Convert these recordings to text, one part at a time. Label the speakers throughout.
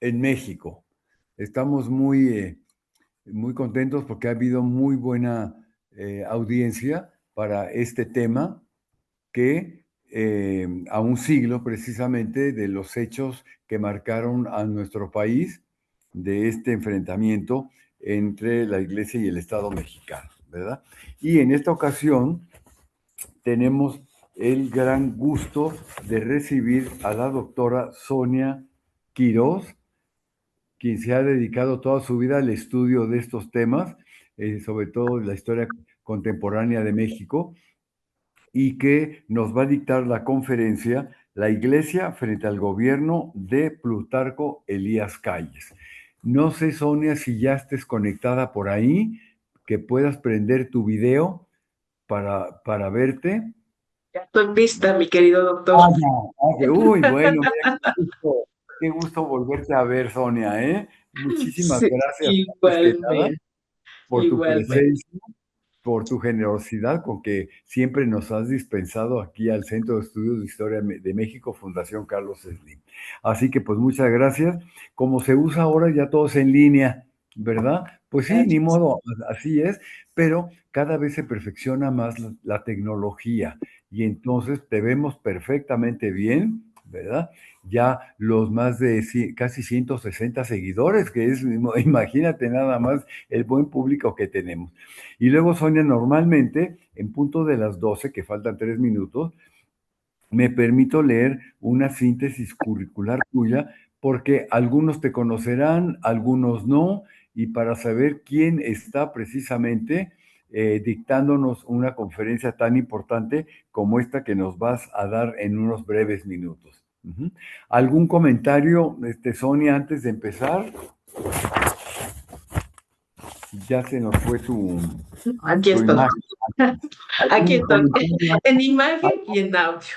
Speaker 1: en México. Estamos muy contentos porque ha habido muy buena audiencia para este tema que a un siglo precisamente de los hechos que marcaron a nuestro país de este enfrentamiento entre la Iglesia y el Estado mexicano, ¿verdad? Y en esta ocasión tenemos el gran gusto de recibir a la doctora Sonia Quirós, quien se ha dedicado toda su vida al estudio de estos temas, sobre todo la historia contemporánea de México, y que nos va a dictar la conferencia La Iglesia frente al gobierno de Plutarco Elías Calles. No sé, Sonia, si ya estés conectada por ahí, que puedas prender tu video para verte.
Speaker 2: Ya estoy lista, mi querido doctor.
Speaker 1: Ah, ya. Uy, bueno, mira, qué gusto volverte a ver, Sonia, ¿eh? Muchísimas
Speaker 2: Sí,
Speaker 1: gracias, antes que nada,
Speaker 2: igualmente,
Speaker 1: por tu
Speaker 2: igualmente.
Speaker 1: presencia, por tu generosidad con que siempre nos has dispensado aquí al Centro de Estudios de Historia de México, Fundación Carlos Slim. Así que pues muchas gracias. Como se usa ahora ya todos en línea, ¿verdad? Pues sí, ni
Speaker 2: Gracias.
Speaker 1: modo, así es, pero cada vez se perfecciona más la tecnología y entonces te vemos perfectamente bien, ¿verdad? Ya los más de casi 160 seguidores, que es, imagínate nada más el buen público que tenemos. Y luego, Sonia, normalmente, en punto de las 12, que faltan 3 minutos, me permito leer una síntesis curricular tuya, porque algunos te conocerán, algunos no, y para saber quién está precisamente dictándonos una conferencia tan importante como esta que nos vas a dar en unos breves minutos. Ujú. ¿Algún comentario, Sonia, antes de empezar? Ya se nos fue
Speaker 2: Aquí
Speaker 1: tu
Speaker 2: estoy.
Speaker 1: imagen.
Speaker 2: Aquí
Speaker 1: ¿Algún
Speaker 2: estoy.
Speaker 1: comentario?
Speaker 2: En imagen y en audio.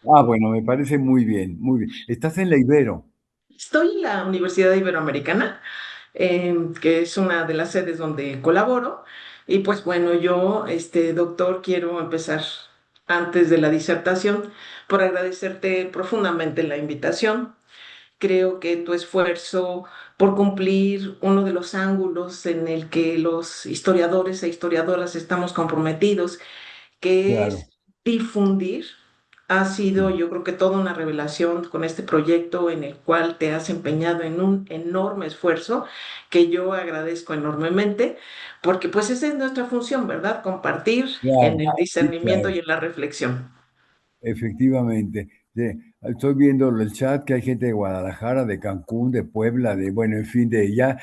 Speaker 1: Bueno, me parece muy bien, muy bien. Estás en la Ibero.
Speaker 2: Estoy en la Universidad Iberoamericana, que es una de las sedes donde colaboro. Y pues bueno, yo, doctor, quiero empezar antes de la disertación por agradecerte profundamente la invitación. Creo que tu esfuerzo por cumplir uno de los ángulos en el que los historiadores e historiadoras estamos comprometidos, que
Speaker 1: Claro.
Speaker 2: es difundir, ha sido,
Speaker 1: Sí.
Speaker 2: yo creo que toda una revelación con este proyecto en el cual te has empeñado en un enorme esfuerzo que yo agradezco enormemente, porque pues esa es nuestra función, ¿verdad? Compartir en
Speaker 1: Claro,
Speaker 2: el
Speaker 1: sí,
Speaker 2: discernimiento
Speaker 1: claro,
Speaker 2: y en la reflexión.
Speaker 1: efectivamente. Sí, estoy viendo el chat que hay gente de Guadalajara, de Cancún, de Puebla, bueno, en fin, ya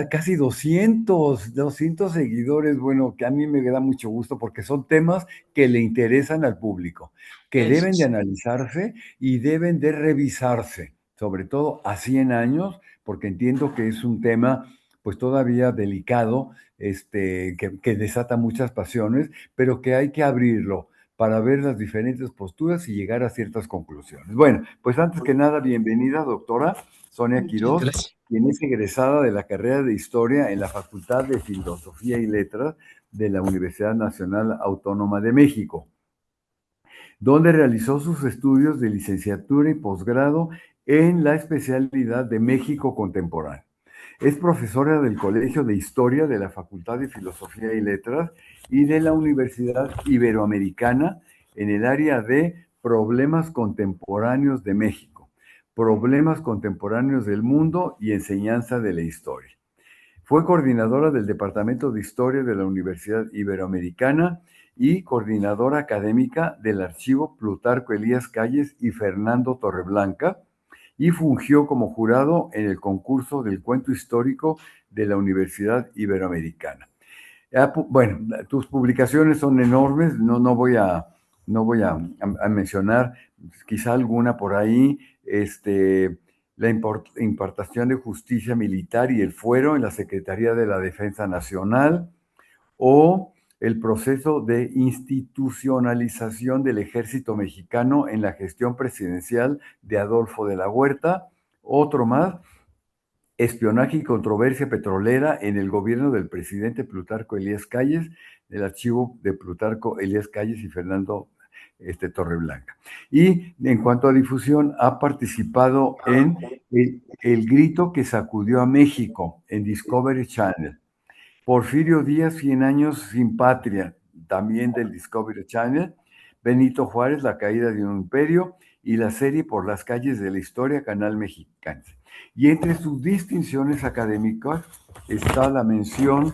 Speaker 1: casi 200 seguidores, bueno, que a mí me da mucho gusto porque son temas que le interesan al público, que
Speaker 2: Eso
Speaker 1: deben de
Speaker 2: es.
Speaker 1: analizarse y deben de revisarse, sobre todo a 100 años, porque entiendo que es un tema pues todavía delicado, que desata muchas pasiones, pero que hay que abrirlo para ver las diferentes posturas y llegar a ciertas conclusiones. Bueno, pues antes que nada, bienvenida, doctora Sonia
Speaker 2: Muchas
Speaker 1: Quirós,
Speaker 2: gracias.
Speaker 1: quien es egresada de la carrera de Historia en la Facultad de Filosofía y Letras de la Universidad Nacional Autónoma de México, donde realizó sus estudios de licenciatura y posgrado en la especialidad de México Contemporáneo. Es profesora del Colegio de Historia de la Facultad de Filosofía y Letras y de la Universidad Iberoamericana en el área de Problemas Contemporáneos de México, Problemas Contemporáneos del Mundo y Enseñanza de la Historia. Fue coordinadora del Departamento de Historia de la Universidad Iberoamericana y coordinadora académica del Archivo Plutarco Elías Calles y Fernando Torreblanca, y fungió como jurado en el concurso del cuento histórico de la Universidad Iberoamericana. Bueno, tus publicaciones son enormes, no voy a mencionar quizá alguna por ahí, la impartación de justicia militar y el fuero en la Secretaría de la Defensa Nacional, o el proceso de institucionalización del ejército mexicano en la gestión presidencial de Adolfo de la Huerta. Otro más, espionaje y controversia petrolera en el gobierno del presidente Plutarco Elías Calles, del archivo de Plutarco Elías Calles y Fernando. Torreblanca. Y en cuanto a difusión, ha participado en el grito que sacudió a México en Discovery Channel. Porfirio Díaz, 100 años sin patria, también del Discovery Channel. Benito Juárez, la caída de un imperio, y la serie Por las calles de la historia, Canal Mexicano. Y entre sus distinciones académicas está la mención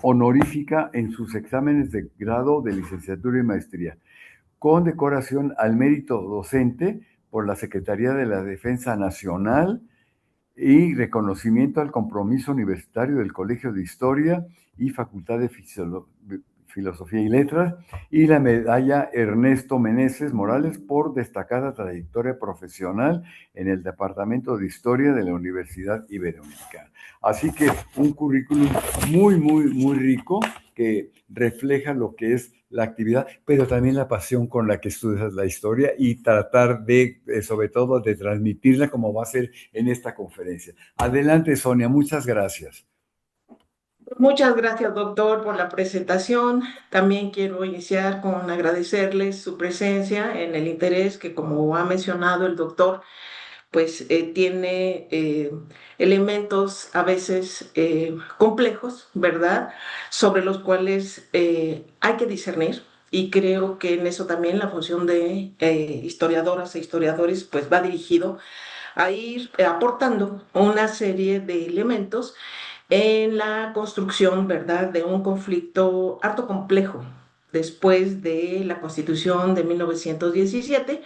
Speaker 1: honorífica en sus exámenes de grado de licenciatura y maestría, con decoración al mérito docente por la Secretaría de la Defensa Nacional y reconocimiento al compromiso universitario del Colegio de Historia y Facultad de Filosofía y Letras, y la medalla Ernesto Meneses Morales por destacada trayectoria profesional en el Departamento de Historia de la Universidad Iberoamericana. Así que un currículum muy, muy, muy rico que refleja lo que es la actividad, pero también la pasión con la que estudias la historia y tratar de, sobre todo, de transmitirla como va a ser en esta conferencia. Adelante, Sonia, muchas gracias.
Speaker 2: Muchas gracias, doctor, por la presentación. También quiero iniciar con agradecerles su presencia en el interés que, como ha mencionado el doctor, pues tiene elementos a veces complejos, ¿verdad? Sobre los cuales hay que discernir. Y creo que en eso también la función de historiadoras e historiadores pues va dirigido a ir aportando una serie de elementos en la construcción, ¿verdad?, de un conflicto harto complejo después de la Constitución de 1917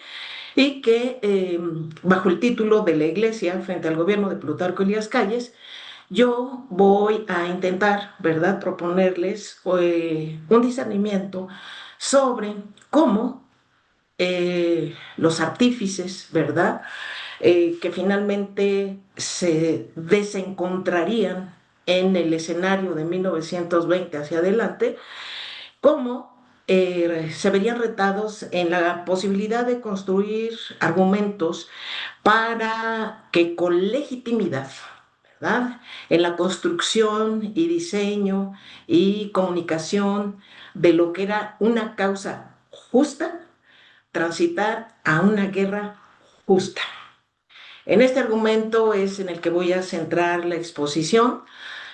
Speaker 2: y que bajo el título de la Iglesia frente al gobierno de Plutarco Elías Calles, yo voy a intentar, ¿verdad?, proponerles un discernimiento sobre cómo los artífices, ¿verdad?, que finalmente se desencontrarían en el escenario de 1920 hacia adelante, cómo se verían retados en la posibilidad de construir argumentos para que con legitimidad, ¿verdad?, en la construcción y diseño y comunicación de lo que era una causa justa, transitar a una guerra justa. En este argumento es en el que voy a centrar la exposición,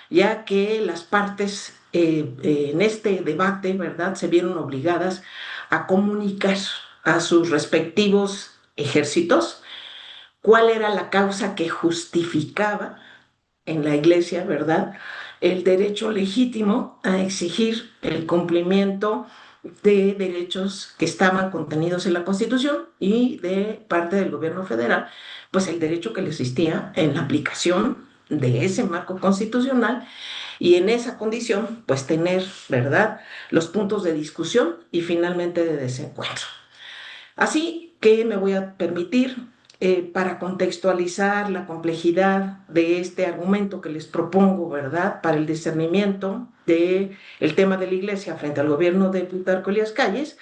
Speaker 2: ya que las partes en este debate, ¿verdad?, se vieron obligadas a comunicar a sus respectivos ejércitos cuál era la causa que justificaba en la Iglesia, ¿verdad?, el derecho legítimo a exigir el cumplimiento de derechos que estaban contenidos en la Constitución y de parte del gobierno federal, pues el derecho que le existía en la aplicación de ese marco constitucional y en esa condición, pues tener, ¿verdad?, los puntos de discusión y finalmente de desencuentro. Así que me voy a permitir, para contextualizar la complejidad de este argumento que les propongo, ¿verdad?, para el discernimiento del tema de la Iglesia frente al gobierno de Plutarco Elías Calles,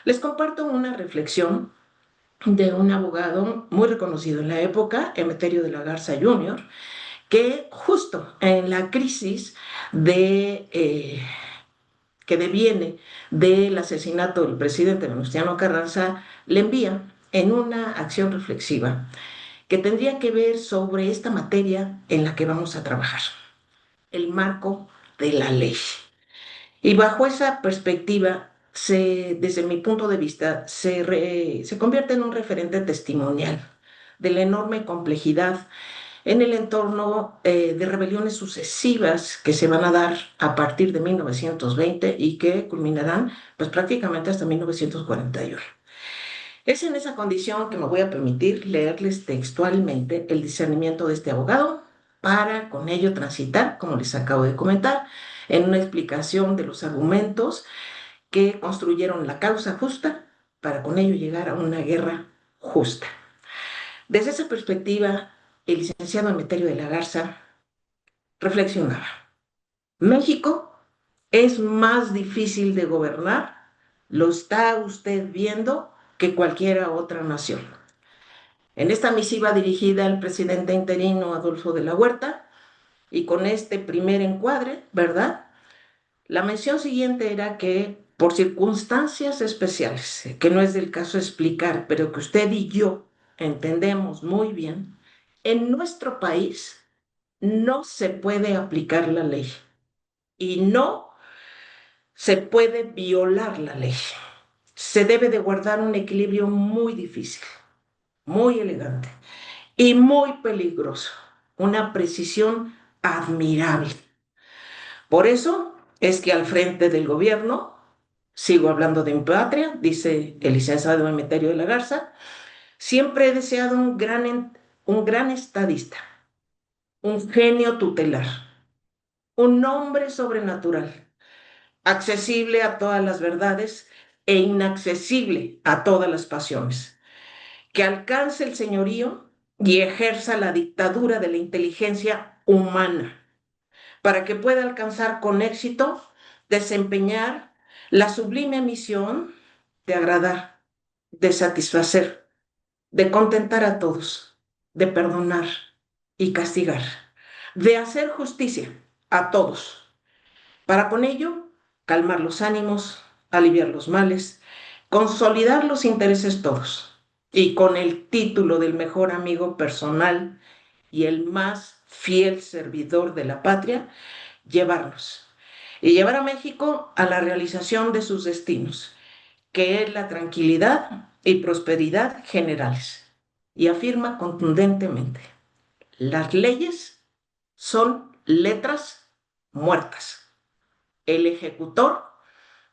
Speaker 2: les comparto una reflexión de un abogado muy reconocido en la época, Emeterio de la Garza Jr., que justo en la crisis que deviene del asesinato del presidente Venustiano Carranza, le envía en una acción reflexiva que tendría que ver sobre esta materia en la que vamos a trabajar, el marco de la ley. Y bajo esa perspectiva, desde mi punto de vista, se convierte en un referente testimonial de la enorme complejidad en el entorno de rebeliones sucesivas que se van a dar a partir de 1920 y que culminarán pues prácticamente hasta 1941. Es en esa condición que me voy a permitir leerles textualmente el discernimiento de este abogado para con ello transitar, como les acabo de comentar, en una explicación de los argumentos que construyeron la causa justa para con ello llegar a una guerra justa. Desde esa perspectiva, el licenciado Emeterio de la Garza reflexionaba: México es más difícil de gobernar, lo está usted viendo, que cualquier otra nación. En esta misiva dirigida al presidente interino Adolfo de la Huerta, y con este primer encuadre, ¿verdad?, la mención siguiente era que por circunstancias especiales, que no es del caso explicar, pero que usted y yo entendemos muy bien, en nuestro país no se puede aplicar la ley y no se puede violar la ley. Se debe de guardar un equilibrio muy difícil, muy elegante y muy peligroso, una precisión admirable. Por eso es que al frente del gobierno, sigo hablando de mi patria, dice el licenciado Emeterio de la Garza, siempre he deseado un gran estadista, un genio tutelar, un hombre sobrenatural, accesible a todas las verdades e inaccesible a todas las pasiones, que alcance el señorío y ejerza la dictadura de la inteligencia humana para que pueda alcanzar con éxito desempeñar la sublime misión de agradar, de satisfacer, de contentar a todos, de perdonar y castigar, de hacer justicia a todos, para con ello calmar los ánimos, aliviar los males, consolidar los intereses todos, y con el título del mejor amigo personal y el más fiel servidor de la patria, llevarnos y llevar a México a la realización de sus destinos, que es la tranquilidad y prosperidad generales. Y afirma contundentemente, las leyes son letras muertas. El ejecutor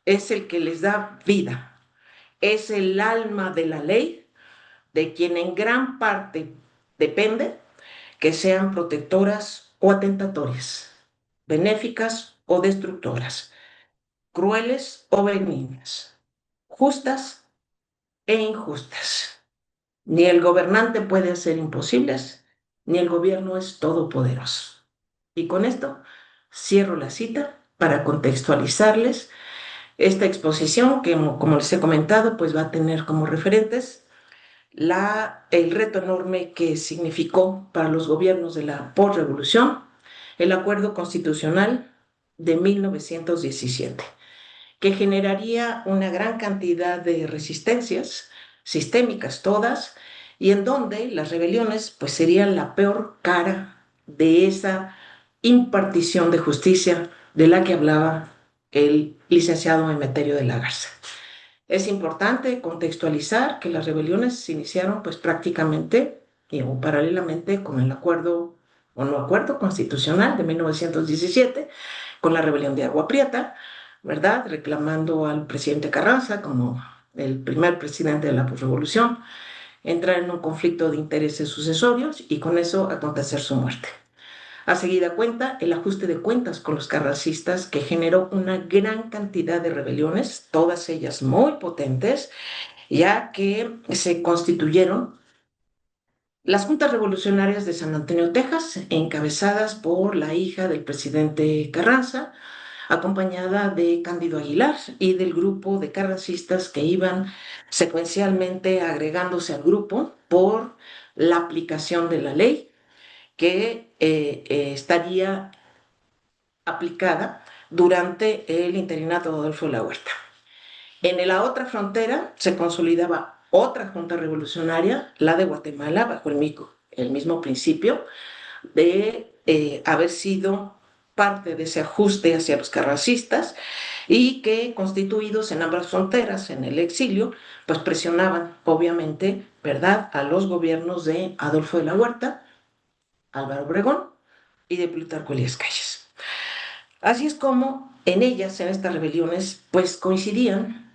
Speaker 2: es el que les da vida, es el alma de la ley, de quien en gran parte depende que sean protectoras o atentatorias, benéficas o destructoras, crueles o benignas, justas e injustas. Ni el gobernante puede hacer imposibles, ni el gobierno es todopoderoso. Y con esto cierro la cita para contextualizarles esta exposición que, como les he comentado, pues va a tener como referentes el reto enorme que significó para los gobiernos de la postrevolución el acuerdo constitucional de 1917, que generaría una gran cantidad de resistencias sistémicas todas, y en donde las rebeliones pues serían la peor cara de esa impartición de justicia de la que hablaba el licenciado Emeterio de la Garza. Es importante contextualizar que las rebeliones se iniciaron pues prácticamente o paralelamente con el acuerdo o no acuerdo constitucional de 1917, con la rebelión de Agua Prieta, ¿verdad? Reclamando al presidente Carranza como el primer presidente de la posrevolución, entrar en un conflicto de intereses sucesorios y con eso acontecer su muerte. A seguida cuenta el ajuste de cuentas con los carrancistas, que generó una gran cantidad de rebeliones, todas ellas muy potentes, ya que se constituyeron las juntas revolucionarias de San Antonio, Texas, encabezadas por la hija del presidente Carranza, acompañada de Cándido Aguilar y del grupo de carrancistas que iban secuencialmente agregándose al grupo por la aplicación de la ley que estaría aplicada durante el interinato de Adolfo de la Huerta. En la otra frontera se consolidaba otra junta revolucionaria, la de Guatemala, bajo el mismo principio de haber sido parte de ese ajuste hacia los carrancistas, y que constituidos en ambas fronteras, en el exilio, pues presionaban, obviamente, ¿verdad?, a los gobiernos de Adolfo de la Huerta, Álvaro Obregón y de Plutarco Elías Calles. Así es como en ellas, en estas rebeliones, pues coincidían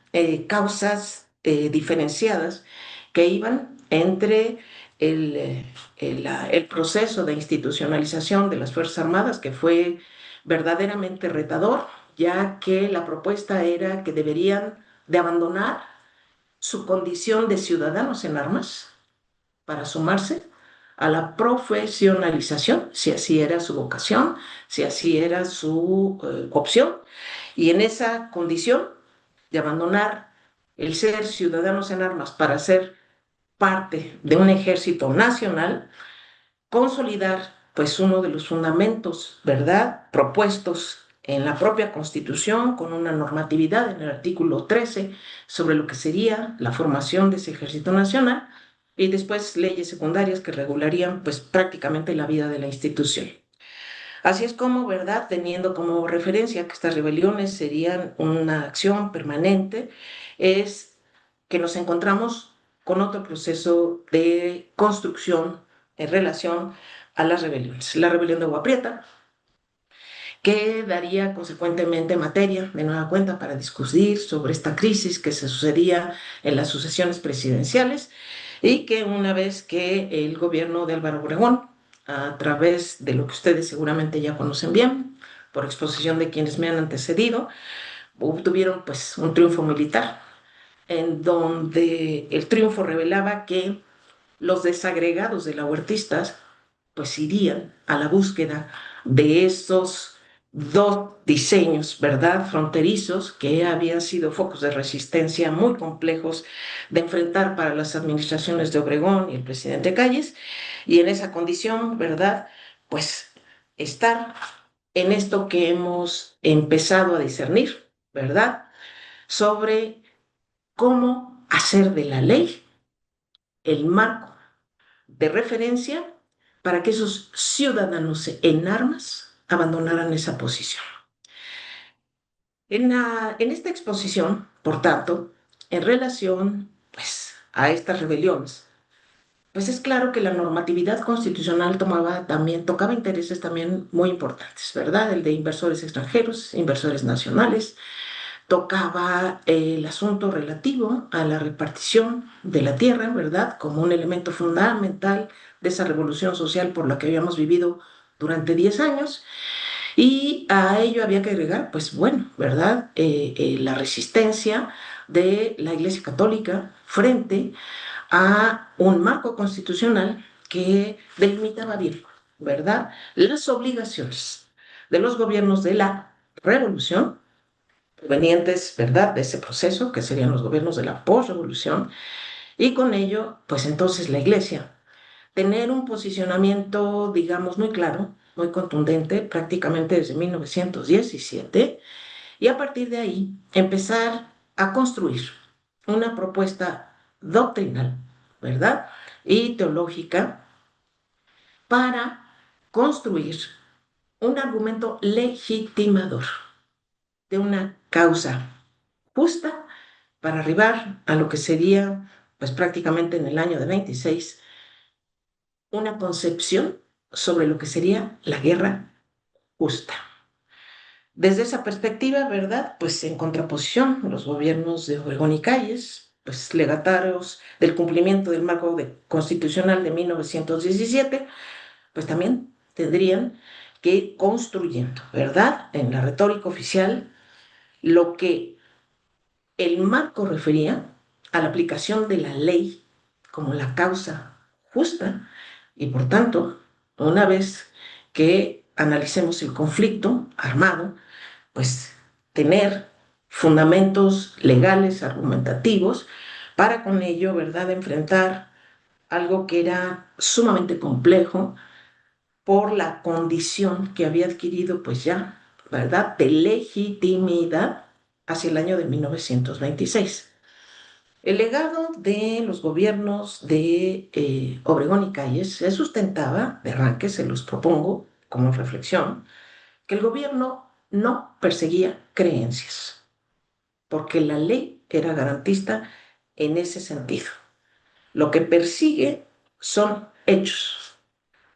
Speaker 2: causas diferenciadas que iban entre el proceso de institucionalización de las Fuerzas Armadas, que fue verdaderamente retador, ya que la propuesta era que deberían de abandonar su condición de ciudadanos en armas para sumarse a la profesionalización, si así era su vocación, si así era su opción, y en esa condición de abandonar el ser ciudadanos en armas para ser parte de un ejército nacional, consolidar pues uno de los fundamentos, ¿verdad?, propuestos en la propia Constitución con una normatividad en el artículo 13 sobre lo que sería la formación de ese Ejército Nacional y después leyes secundarias que regularían pues prácticamente la vida de la institución. Así es como, ¿verdad? Teniendo como referencia que estas rebeliones serían una acción permanente, es que nos encontramos con otro proceso de construcción en relación a las rebeliones. La rebelión de Agua Prieta, que daría consecuentemente materia de nueva cuenta para discutir sobre esta crisis que se sucedía en las sucesiones presidenciales y que una vez que el gobierno de Álvaro Obregón, a través de lo que ustedes seguramente ya conocen bien, por exposición de quienes me han antecedido, obtuvieron pues un triunfo militar, en donde el triunfo revelaba que los desagregados de la huertistas pues irían a la búsqueda de esos dos diseños, ¿verdad? Fronterizos que habían sido focos de resistencia muy complejos de enfrentar para las administraciones de Obregón y el presidente Calles, y en esa condición, ¿verdad? Pues estar en esto que hemos empezado a discernir, ¿verdad? Sobre cómo hacer de la ley el marco de referencia para que esos ciudadanos en armas abandonaran esa posición. En esta exposición, por tanto, en relación pues, a estas rebeliones, pues es claro que la normatividad constitucional tocaba intereses también muy importantes, ¿verdad? El de inversores extranjeros, inversores nacionales, tocaba el asunto relativo a la repartición de la tierra, ¿verdad? Como un elemento fundamental de esa revolución social por la que habíamos vivido durante 10 años. Y a ello había que agregar, pues bueno, ¿verdad? La resistencia de la Iglesia Católica frente a un marco constitucional que delimitaba bien, ¿verdad? Las obligaciones de los gobiernos de la revolución provenientes, ¿verdad?, de ese proceso, que serían los gobiernos de la posrevolución, y con ello, pues entonces la Iglesia, tener un posicionamiento, digamos, muy claro, muy contundente, prácticamente desde 1917, y a partir de ahí empezar a construir una propuesta doctrinal, ¿verdad?, y teológica para construir un argumento legitimador de una causa justa para arribar a lo que sería, pues prácticamente en el año de 26, una concepción sobre lo que sería la guerra justa. Desde esa perspectiva, ¿verdad? Pues en contraposición, los gobiernos de Obregón y Calles, pues legatarios del cumplimiento del marco constitucional de 1917, pues también tendrían que ir construyendo, ¿verdad? En la retórica oficial, lo que el marco refería a la aplicación de la ley como la causa justa y por tanto, una vez que analicemos el conflicto armado, pues tener fundamentos legales, argumentativos, para con ello, ¿verdad?, enfrentar algo que era sumamente complejo por la condición que había adquirido, pues ya, ¿verdad?, de legitimidad hacia el año de 1926. El legado de los gobiernos de Obregón y Calles se sustentaba, de arranque se los propongo como reflexión, que el gobierno no perseguía creencias, porque la ley era garantista en ese sentido. Lo que persigue son hechos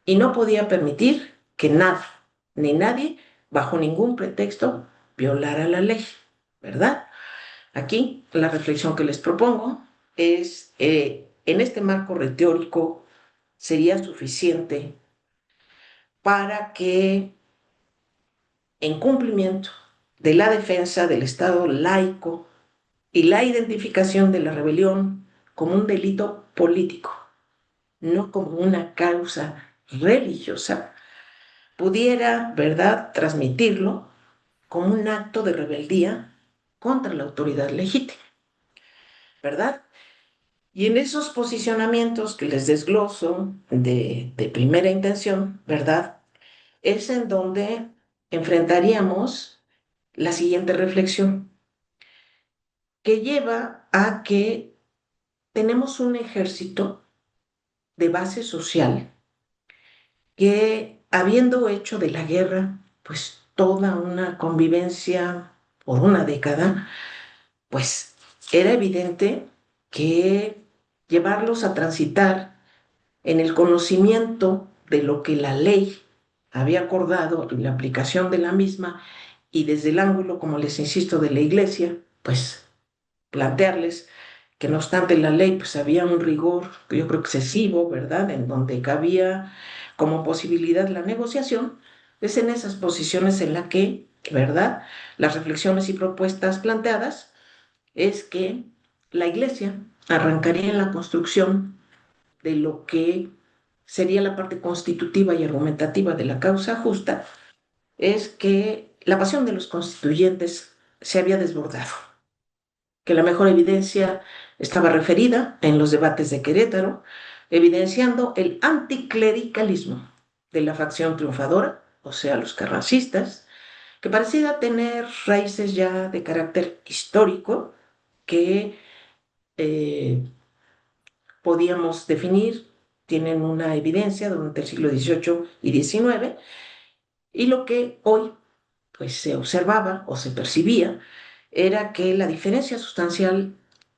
Speaker 2: y no podía permitir que nada ni nadie, bajo ningún pretexto, violara la ley, ¿verdad? Aquí la reflexión que les propongo es, en este marco retórico, sería suficiente para que, en cumplimiento de la defensa del Estado laico y la identificación de la rebelión como un delito político, no como una causa religiosa, pudiera, ¿verdad?, transmitirlo como un acto de rebeldía contra la autoridad legítima, ¿verdad? Y en esos posicionamientos que les desgloso de primera intención, ¿verdad? Es en donde enfrentaríamos la siguiente reflexión, que lleva a que tenemos un ejército de base social que, habiendo hecho de la guerra, pues toda una convivencia por una década, pues era evidente que llevarlos a transitar en el conocimiento de lo que la ley había acordado y la aplicación de la misma, y desde el ángulo, como les insisto, de la iglesia, pues plantearles que no obstante la ley, pues había un rigor que yo creo excesivo, ¿verdad? En donde cabía como posibilidad la negociación, es en esas posiciones en la que, ¿verdad? Las reflexiones y propuestas planteadas es que la iglesia arrancaría en la construcción de lo que sería la parte constitutiva y argumentativa de la causa justa, es que la pasión de los constituyentes se había desbordado, que la mejor evidencia estaba referida en los debates de Querétaro, evidenciando el anticlericalismo de la facción triunfadora, o sea, los carrancistas, que parecía tener raíces ya de carácter histórico que eh, podíamos definir, tienen una evidencia durante el siglo XVIII y XIX, y lo que hoy pues se observaba o se percibía era que la diferencia sustancial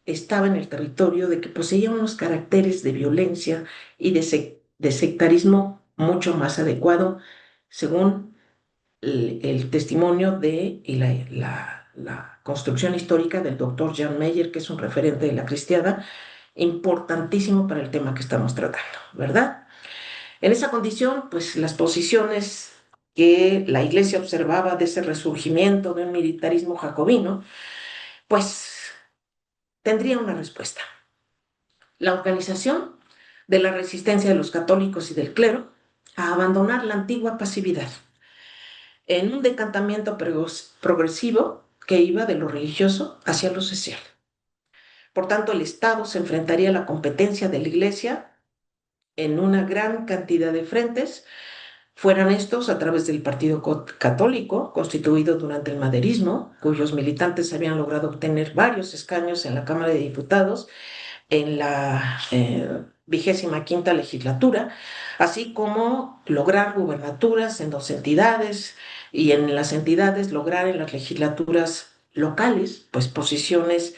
Speaker 2: estaba en el territorio de que poseía unos caracteres de violencia y de sectarismo mucho más adecuado, según el testimonio de y la construcción histórica del doctor Jan Meyer, que es un referente de la cristiada, importantísimo para el tema que estamos tratando, ¿verdad? En esa condición, pues las posiciones que la Iglesia observaba de ese resurgimiento de un militarismo jacobino, pues tendría una respuesta. La organización de la resistencia de los católicos y del clero a abandonar la antigua pasividad en un decantamiento progresivo que iba de lo religioso hacia lo social. Por tanto, el Estado se enfrentaría a la competencia de la Iglesia en una gran cantidad de frentes, fueran estos a través del Partido Católico, constituido durante el maderismo, cuyos militantes habían logrado obtener varios escaños en la Cámara de Diputados en la 25ª legislatura, así como lograr gubernaturas en dos entidades y en las entidades lograr en las legislaturas locales, pues posiciones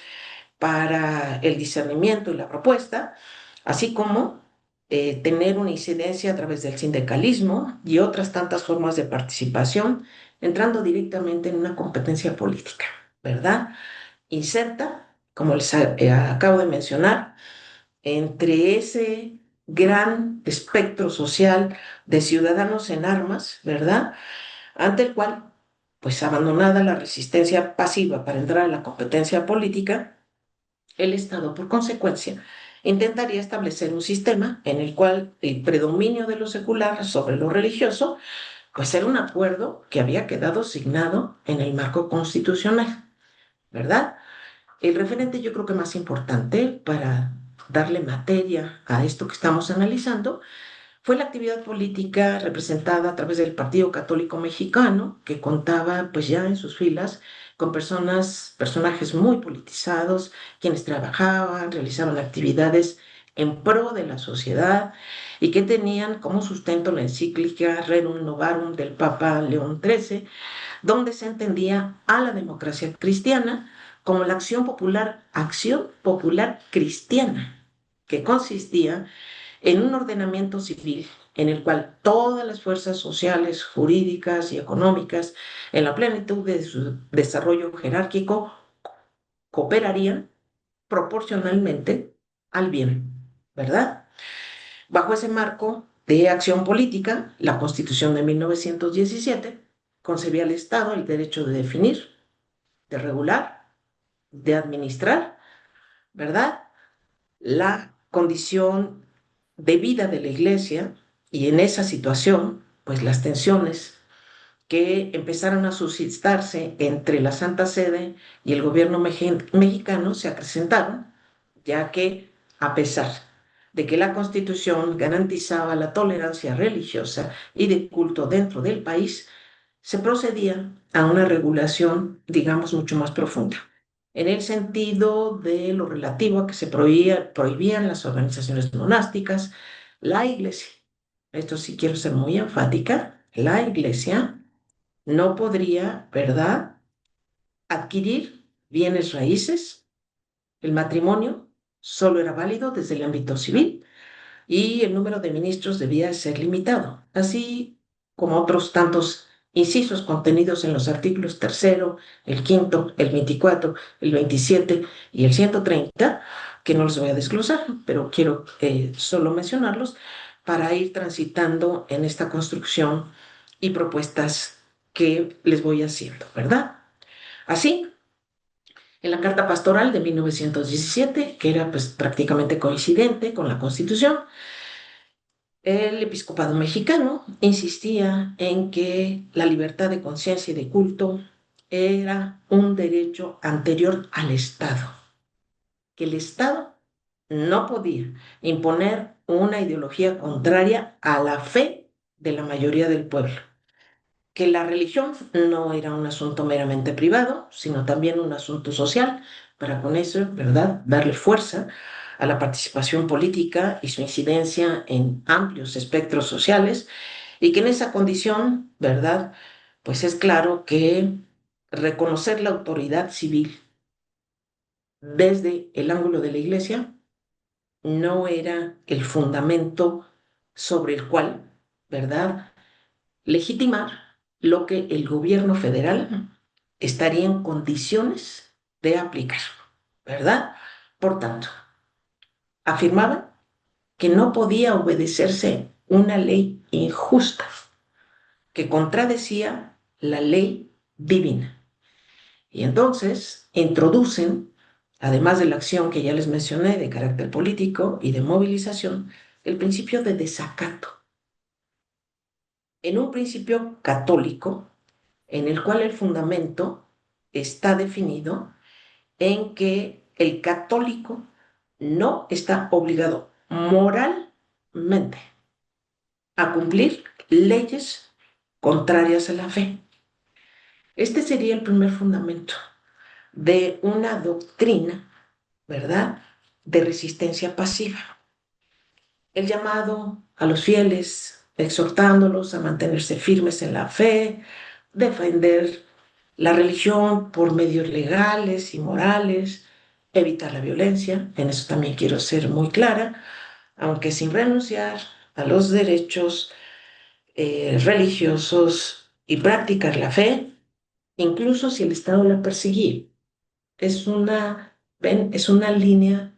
Speaker 2: para el discernimiento y la propuesta, así como tener una incidencia a través del sindicalismo y otras tantas formas de participación, entrando directamente en una competencia política, ¿verdad? Inserta, como les acabo de mencionar, entre ese gran espectro social de ciudadanos en armas, ¿verdad? Ante el cual, pues abandonada la resistencia pasiva para entrar a la competencia política, el Estado, por consecuencia, intentaría establecer un sistema en el cual el predominio de lo secular sobre lo religioso, pues era un acuerdo que había quedado signado en el marco constitucional, ¿verdad? El referente yo creo que más importante para darle materia a esto que estamos analizando fue la actividad política representada a través del Partido Católico Mexicano, que contaba pues ya en sus filas con personajes muy politizados, quienes trabajaban, realizaban actividades en pro de la sociedad y que tenían como sustento la encíclica Rerum Novarum del Papa León XIII, donde se entendía a la democracia cristiana como la acción popular cristiana, que consistía en un ordenamiento civil en el cual todas las fuerzas sociales, jurídicas y económicas, en la plenitud de su desarrollo jerárquico, cooperarían proporcionalmente al bien, ¿verdad? Bajo ese marco de acción política, la Constitución de 1917 concebía al Estado el derecho de definir, de regular, de administrar, ¿verdad? La condición de vida de la Iglesia, y en esa situación, pues las tensiones que empezaron a suscitarse entre la Santa Sede y el gobierno mexicano se acrecentaron, ya que a pesar de que la Constitución garantizaba la tolerancia religiosa y de culto dentro del país, se procedía a una regulación, digamos, mucho más profunda, en el sentido de lo relativo a que se prohibían las organizaciones monásticas, la iglesia. Esto sí quiero ser muy enfática, la iglesia no podría, ¿verdad?, adquirir bienes raíces. El matrimonio solo era válido desde el ámbito civil y el número de ministros debía ser limitado, así como otros tantos incisos contenidos en los artículos tercero, el quinto, el 24, el 27 y el 130, que no les voy a desglosar, pero quiero solo mencionarlos para ir transitando en esta construcción y propuestas que les voy haciendo, ¿verdad? Así, en la Carta Pastoral de 1917, que era pues prácticamente coincidente con la Constitución, el episcopado mexicano insistía en que la libertad de conciencia y de culto era un derecho anterior al Estado, que el Estado no podía imponer una ideología contraria a la fe de la mayoría del pueblo, que la religión no era un asunto meramente privado, sino también un asunto social, para con eso, ¿verdad?, darle fuerza a la participación política y su incidencia en amplios espectros sociales, y que en esa condición, ¿verdad?, pues es claro que reconocer la autoridad civil desde el ángulo de la Iglesia no era el fundamento sobre el cual, ¿verdad?, legitimar lo que el gobierno federal estaría en condiciones de aplicar, ¿verdad? Por tanto, afirmaba que no podía obedecerse una ley injusta que contradecía la ley divina. Y entonces introducen, además de la acción que ya les mencioné de carácter político y de movilización, el principio de desacato. En un principio católico, en el cual el fundamento está definido en que el católico no está obligado moralmente a cumplir leyes contrarias a la fe. Este sería el primer fundamento de una doctrina, ¿verdad?, de resistencia pasiva. El llamado a los fieles, exhortándolos a mantenerse firmes en la fe, defender la religión por medios legales y morales, evitar la violencia, en eso también quiero ser muy clara, aunque sin renunciar a los derechos religiosos y practicar la fe, incluso si el Estado la persigue. Es una línea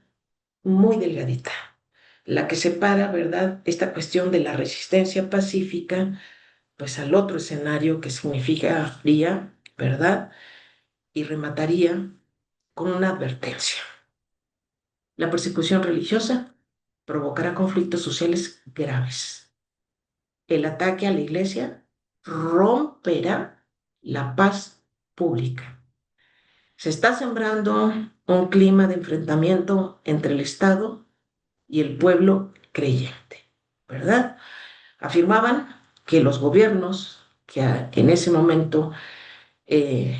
Speaker 2: muy delgadita, la que separa, ¿verdad?, esta cuestión de la resistencia pacífica, pues al otro escenario que significaría, ¿verdad?, y remataría con una advertencia. La persecución religiosa provocará conflictos sociales graves. El ataque a la iglesia romperá la paz pública. Se está sembrando un clima de enfrentamiento entre el Estado y el pueblo creyente, ¿verdad? Afirmaban que los gobiernos que en ese momento eh,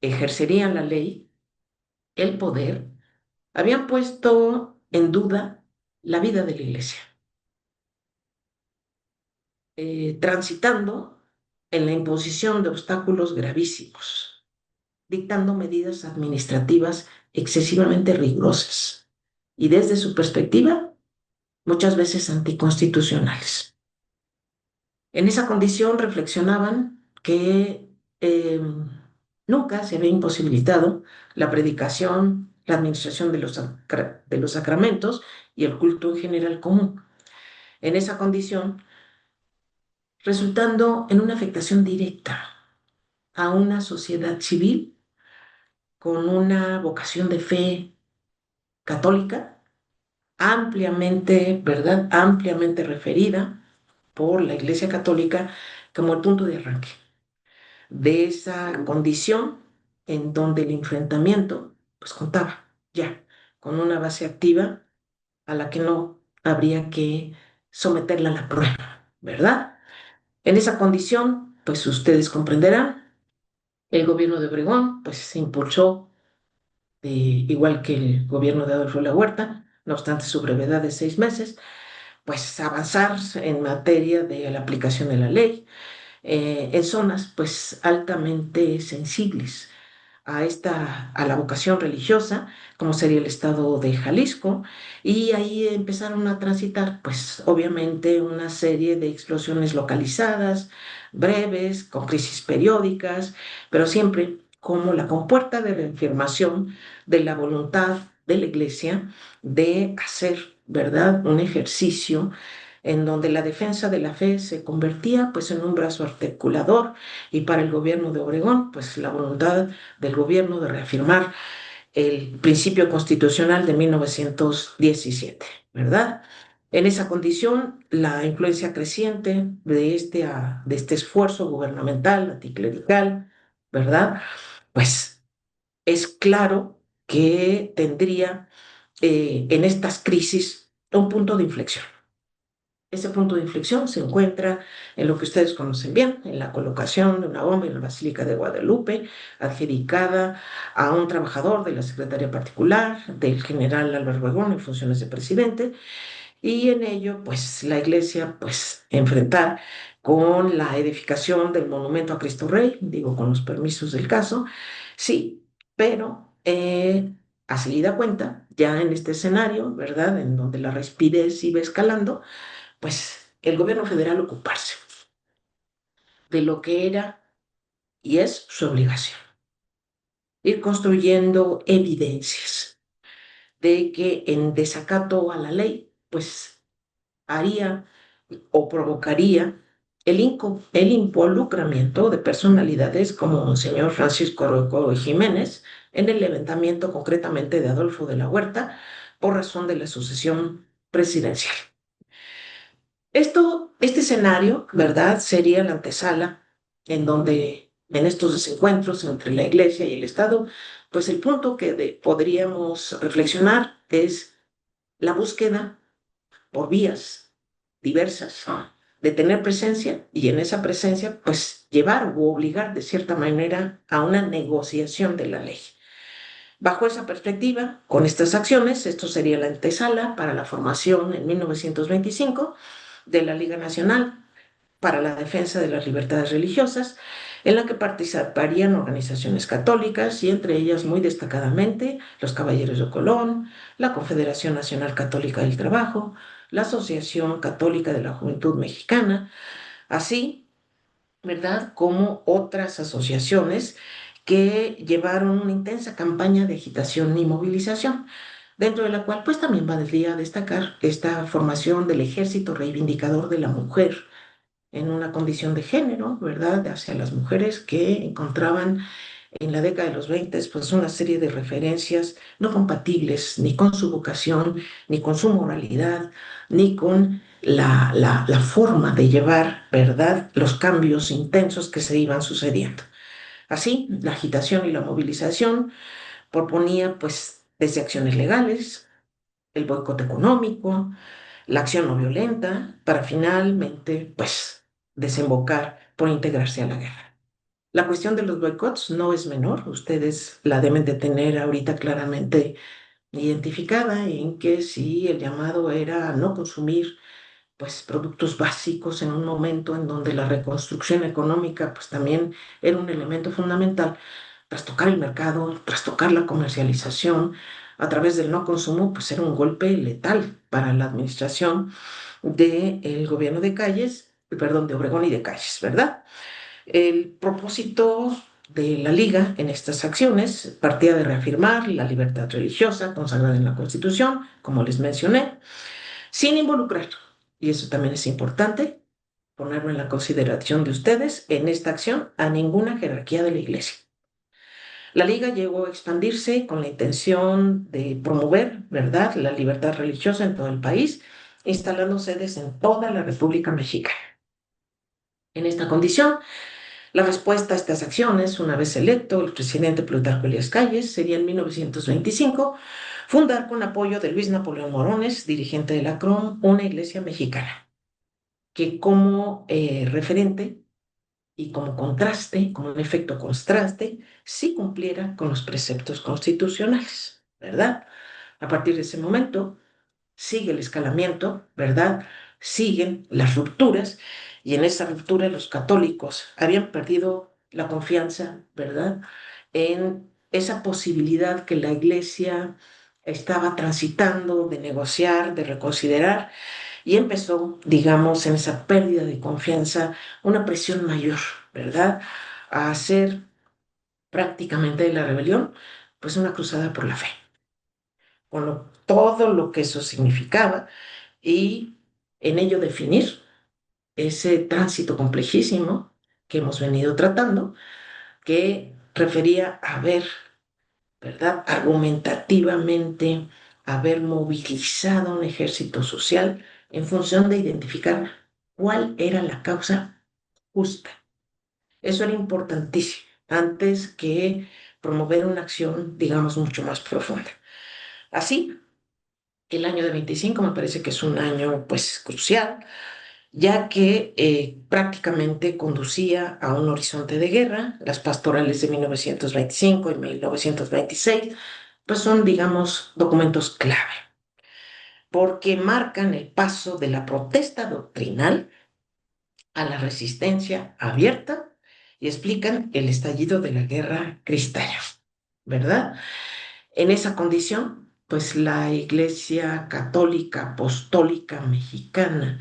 Speaker 2: ejercerían la ley, el poder, habían puesto en duda la vida de la iglesia, transitando en la imposición de obstáculos gravísimos, dictando medidas administrativas excesivamente rigurosas y desde su perspectiva muchas veces anticonstitucionales. En esa condición reflexionaban que nunca se había imposibilitado la predicación, la administración de los sacramentos y el culto en general común. En esa condición, resultando en una afectación directa a una sociedad civil con una vocación de fe católica ampliamente, ¿verdad?, ampliamente referida por la Iglesia Católica como el punto de arranque de esa condición en donde el enfrentamiento pues contaba ya con una base activa a la que no habría que someterla a la prueba, ¿verdad? En esa condición pues ustedes comprenderán, el gobierno de Obregón pues se impulsó, igual que el gobierno de Adolfo de la Huerta, no obstante su brevedad de 6 meses, pues avanzar en materia de la aplicación de la ley en zonas pues altamente sensibles a la vocación religiosa, como sería el estado de Jalisco, y ahí empezaron a transitar, pues obviamente una serie de explosiones localizadas, breves, con crisis periódicas, pero siempre como la compuerta de reafirmación de la voluntad de la Iglesia de hacer, ¿verdad?, un ejercicio en donde la defensa de la fe se convertía pues en un brazo articulador y para el gobierno de Obregón pues la voluntad del gobierno de reafirmar el principio constitucional de 1917, ¿verdad? En esa condición, la influencia creciente de este esfuerzo gubernamental, anticlerical, ¿verdad? Pues es claro que tendría en estas crisis un punto de inflexión. Ese punto de inflexión se encuentra en lo que ustedes conocen bien, en la colocación de una bomba en la Basílica de Guadalupe, adjudicada a un trabajador de la Secretaría Particular del general Álvaro Obregón en funciones de presidente, y en ello, pues, la Iglesia, pues, enfrentar con la edificación del monumento a Cristo Rey, digo, con los permisos del caso, sí, pero a seguida cuenta, ya en este escenario, ¿verdad?, en donde la rispidez iba escalando, pues el gobierno federal ocuparse de lo que era y es su obligación, ir construyendo evidencias de que en desacato a la ley, pues haría o provocaría el involucramiento de personalidades como el señor Francisco Orozco Jiménez en el levantamiento concretamente de Adolfo de la Huerta por razón de la sucesión presidencial. Este escenario, ¿verdad?, sería la antesala en donde en estos desencuentros entre la Iglesia y el Estado, pues el punto que podríamos reflexionar es la búsqueda por vías diversas de tener presencia y en esa presencia, pues llevar o obligar de cierta manera a una negociación de la ley. Bajo esa perspectiva, con estas acciones, esto sería la antesala para la formación en 1925 de la Liga Nacional para la Defensa de las Libertades Religiosas, en la que participarían organizaciones católicas y entre ellas muy destacadamente los Caballeros de Colón, la Confederación Nacional Católica del Trabajo, la Asociación Católica de la Juventud Mexicana, así, ¿verdad?, como otras asociaciones que llevaron una intensa campaña de agitación y movilización, dentro de la cual pues también valdría destacar esta formación del ejército reivindicador de la mujer en una condición de género, ¿verdad?, hacia las mujeres que encontraban en la década de los 20 pues una serie de referencias no compatibles ni con su vocación, ni con su moralidad, ni con la forma de llevar, ¿verdad?, los cambios intensos que se iban sucediendo. Así, la agitación y la movilización proponía pues desde acciones legales, el boicot económico, la acción no violenta, para finalmente pues desembocar por integrarse a la guerra. La cuestión de los boicots no es menor, ustedes la deben de tener ahorita claramente identificada en que si el llamado era a no consumir pues productos básicos en un momento en donde la reconstrucción económica pues también era un elemento fundamental, trastocar el mercado, trastocar la comercialización a través del no consumo, pues era un golpe letal para la administración del gobierno de Calles, perdón, de Obregón y de Calles, ¿verdad? El propósito de la Liga en estas acciones partía de reafirmar la libertad religiosa consagrada en la Constitución, como les mencioné, sin involucrar, y eso también es importante, ponerlo en la consideración de ustedes, en esta acción a ninguna jerarquía de la Iglesia. La Liga llegó a expandirse con la intención de promover, ¿verdad?, la libertad religiosa en todo el país, instalando sedes en toda la República Mexicana. En esta condición, la respuesta a estas acciones, una vez electo el presidente Plutarco Elías Calles, sería en 1925 fundar con apoyo de Luis Napoleón Morones, dirigente de la CROM, una iglesia mexicana, que como referente y como contraste, como un efecto contraste, sí cumpliera con los preceptos constitucionales, ¿verdad? A partir de ese momento sigue el escalamiento, ¿verdad? Siguen las rupturas y en esa ruptura los católicos habían perdido la confianza, ¿verdad? En esa posibilidad que la iglesia estaba transitando de negociar, de reconsiderar y empezó, digamos, en esa pérdida de confianza, una presión mayor, ¿verdad? A hacer prácticamente de la rebelión, pues una cruzada por la fe, con todo lo que eso significaba y en ello definir ese tránsito complejísimo que hemos venido tratando, que refería a ver, ¿verdad? Argumentativamente, haber movilizado un ejército social en función de identificar cuál era la causa justa. Eso era importantísimo antes que promover una acción, digamos, mucho más profunda. Así, el año de 25 me parece que es un año, pues, crucial, ya que prácticamente conducía a un horizonte de guerra. Las pastorales de 1925 y 1926, pues son, digamos, documentos clave, porque marcan el paso de la protesta doctrinal a la resistencia abierta y explican el estallido de la guerra cristera, ¿verdad? En esa condición, pues la Iglesia Católica Apostólica Mexicana,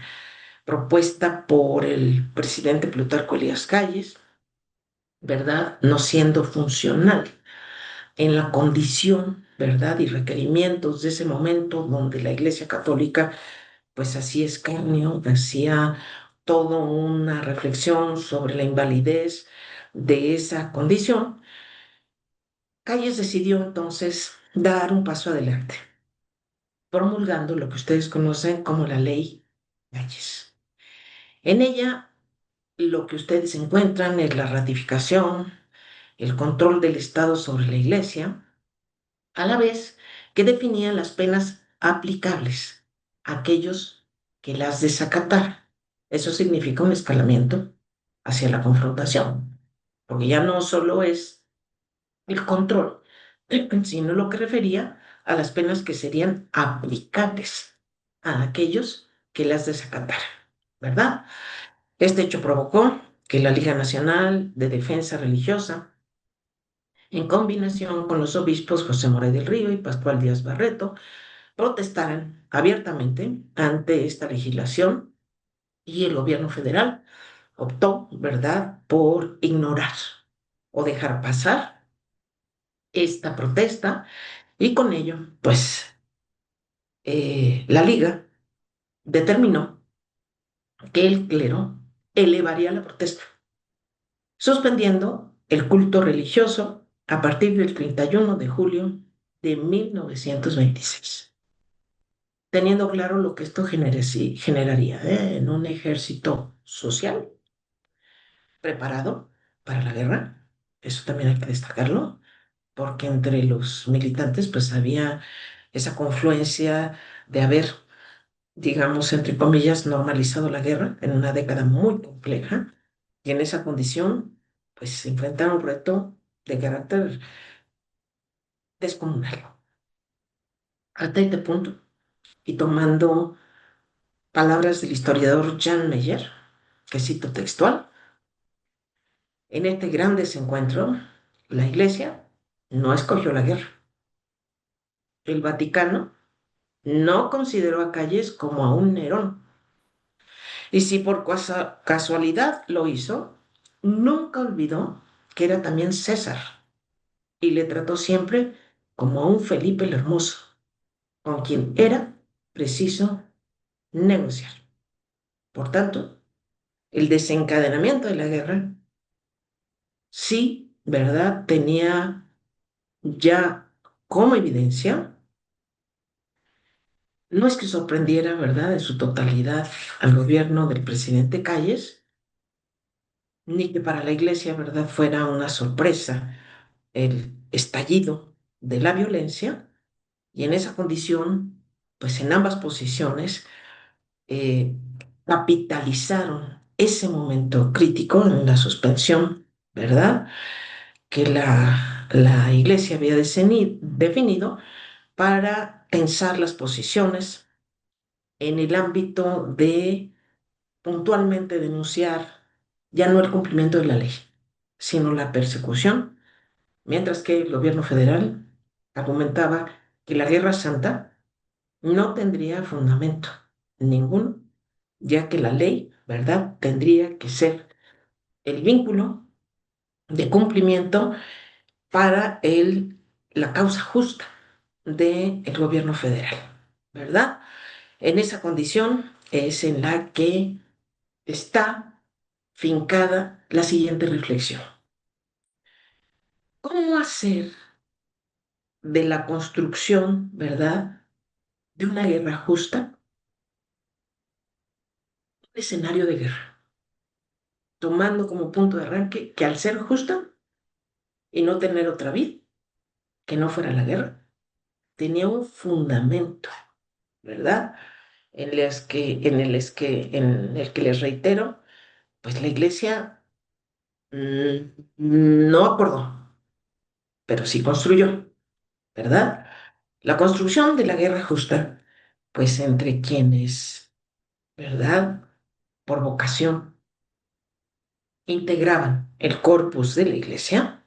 Speaker 2: propuesta por el presidente Plutarco Elías Calles, ¿verdad? No siendo funcional en la condición, ¿verdad? Y requerimientos de ese momento donde la Iglesia Católica, pues hacía escarnio, hacía toda una reflexión sobre la invalidez de esa condición. Calles decidió entonces dar un paso adelante, promulgando lo que ustedes conocen como la ley Calles. En ella lo que ustedes encuentran es la ratificación, el control del Estado sobre la Iglesia, a la vez que definía las penas aplicables a aquellos que las desacataran. Eso significa un escalamiento hacia la confrontación, porque ya no solo es el control, sino lo que refería a las penas que serían aplicables a aquellos que las desacataran, ¿verdad? Este hecho provocó que la Liga Nacional de Defensa Religiosa, en combinación con los obispos José Moray del Río y Pascual Díaz Barreto, protestaran abiertamente ante esta legislación y el gobierno federal optó, ¿verdad?, por ignorar o dejar pasar esta protesta y con ello, pues, la Liga determinó que el clero elevaría la protesta suspendiendo el culto religioso a partir del 31 de julio de 1926, teniendo claro lo que esto generaría en un ejército social preparado para la guerra. Eso también hay que destacarlo, porque entre los militantes pues había esa confluencia de haber, digamos, entre comillas, normalizado la guerra en una década muy compleja y en esa condición, pues se enfrentaron a un reto de carácter descomunal. Hasta este punto, y tomando palabras del historiador Jan Meyer, que cito textual, en este gran desencuentro, la Iglesia no escogió la guerra. El Vaticano no consideró a Calles como a un Nerón. Y si por casualidad lo hizo, nunca olvidó que era también César y le trató siempre como a un Felipe el Hermoso, con quien era preciso negociar. Por tanto, el desencadenamiento de la guerra sí, ¿verdad? Tenía ya como evidencia, no es que sorprendiera, ¿verdad?, en su totalidad al gobierno del presidente Calles, ni que para la iglesia, ¿verdad?, fuera una sorpresa el estallido de la violencia, y en esa condición, pues en ambas posiciones, eh, capitalizaron ese momento crítico en la suspensión, ¿verdad? Que la Iglesia había definido para tensar las posiciones en el ámbito de puntualmente denunciar ya no el cumplimiento de la ley, sino la persecución, mientras que el gobierno federal argumentaba que la Guerra Santa no tendría fundamento ninguno, ya que la ley, ¿verdad?, tendría que ser el vínculo de cumplimiento para la causa justa del gobierno federal, ¿verdad? En esa condición es en la que está fincada la siguiente reflexión. ¿Cómo hacer de la construcción, ¿verdad?, de una guerra justa un escenario de guerra, tomando como punto de arranque que al ser justa y no tener otra vida que no fuera la guerra, tenía un fundamento, ¿verdad? En el que les reitero, pues la iglesia no acordó, pero sí construyó, ¿verdad? La construcción de la guerra justa, pues entre quienes, ¿verdad?, por vocación integraban el corpus de la iglesia,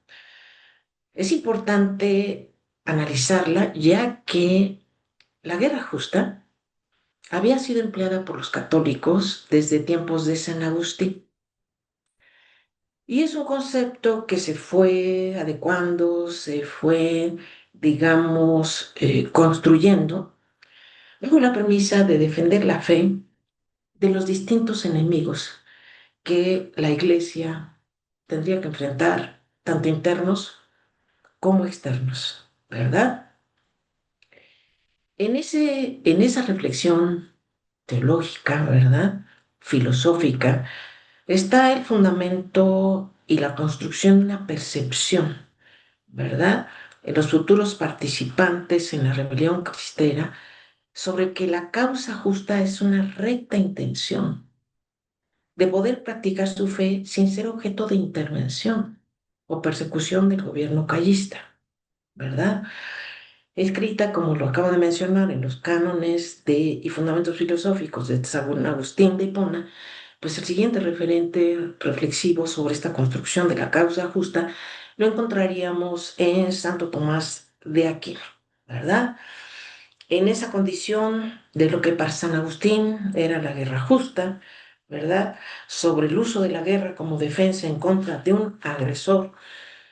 Speaker 2: es importante analizarla ya que la guerra justa había sido empleada por los católicos desde tiempos de San Agustín. Y es un concepto que se fue adecuando, se fue, digamos, construyendo bajo la premisa de defender la fe de los distintos enemigos que la Iglesia tendría que enfrentar, tanto internos como externos, ¿verdad? En esa reflexión teológica, ¿verdad?, filosófica, está el fundamento y la construcción de una percepción, ¿verdad?, en los futuros participantes en la rebelión cristera, sobre que la causa justa es una recta intención de poder practicar su fe sin ser objeto de intervención o persecución del gobierno cayista, ¿verdad? Escrita, como lo acabo de mencionar, en los cánones y fundamentos filosóficos de San Agustín de Hipona, pues el siguiente referente reflexivo sobre esta construcción de la causa justa lo encontraríamos en Santo Tomás de Aquino, ¿verdad? En esa condición de lo que para San Agustín era la guerra justa, ¿verdad? Sobre el uso de la guerra como defensa en contra de un agresor,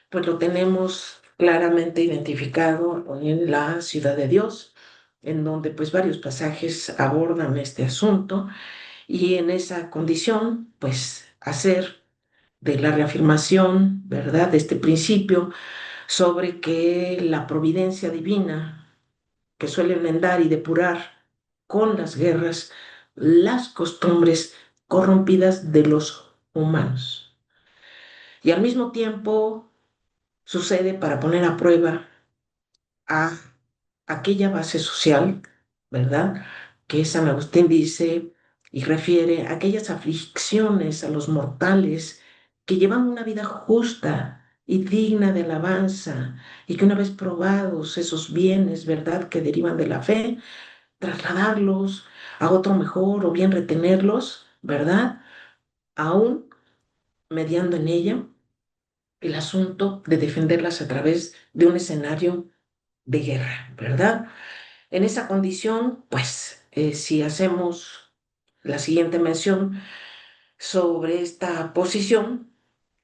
Speaker 2: pues lo tenemos claramente identificado en la Ciudad de Dios, en donde pues varios pasajes abordan este asunto y en esa condición pues hacer de la reafirmación, ¿verdad?, de este principio sobre que la providencia divina que suele enmendar y depurar con las guerras las costumbres corrompidas de los humanos. Y al mismo tiempo sucede para poner a prueba a aquella base social, ¿verdad?, que San Agustín dice y refiere a aquellas aflicciones a los mortales que llevan una vida justa y digna de alabanza y que una vez probados esos bienes, ¿verdad?, que derivan de la fe, trasladarlos a otro mejor o bien retenerlos, ¿verdad?, aún mediando en ella el asunto de defenderlas a través de un escenario de guerra, ¿verdad? En esa condición, pues, si hacemos la siguiente mención sobre esta posición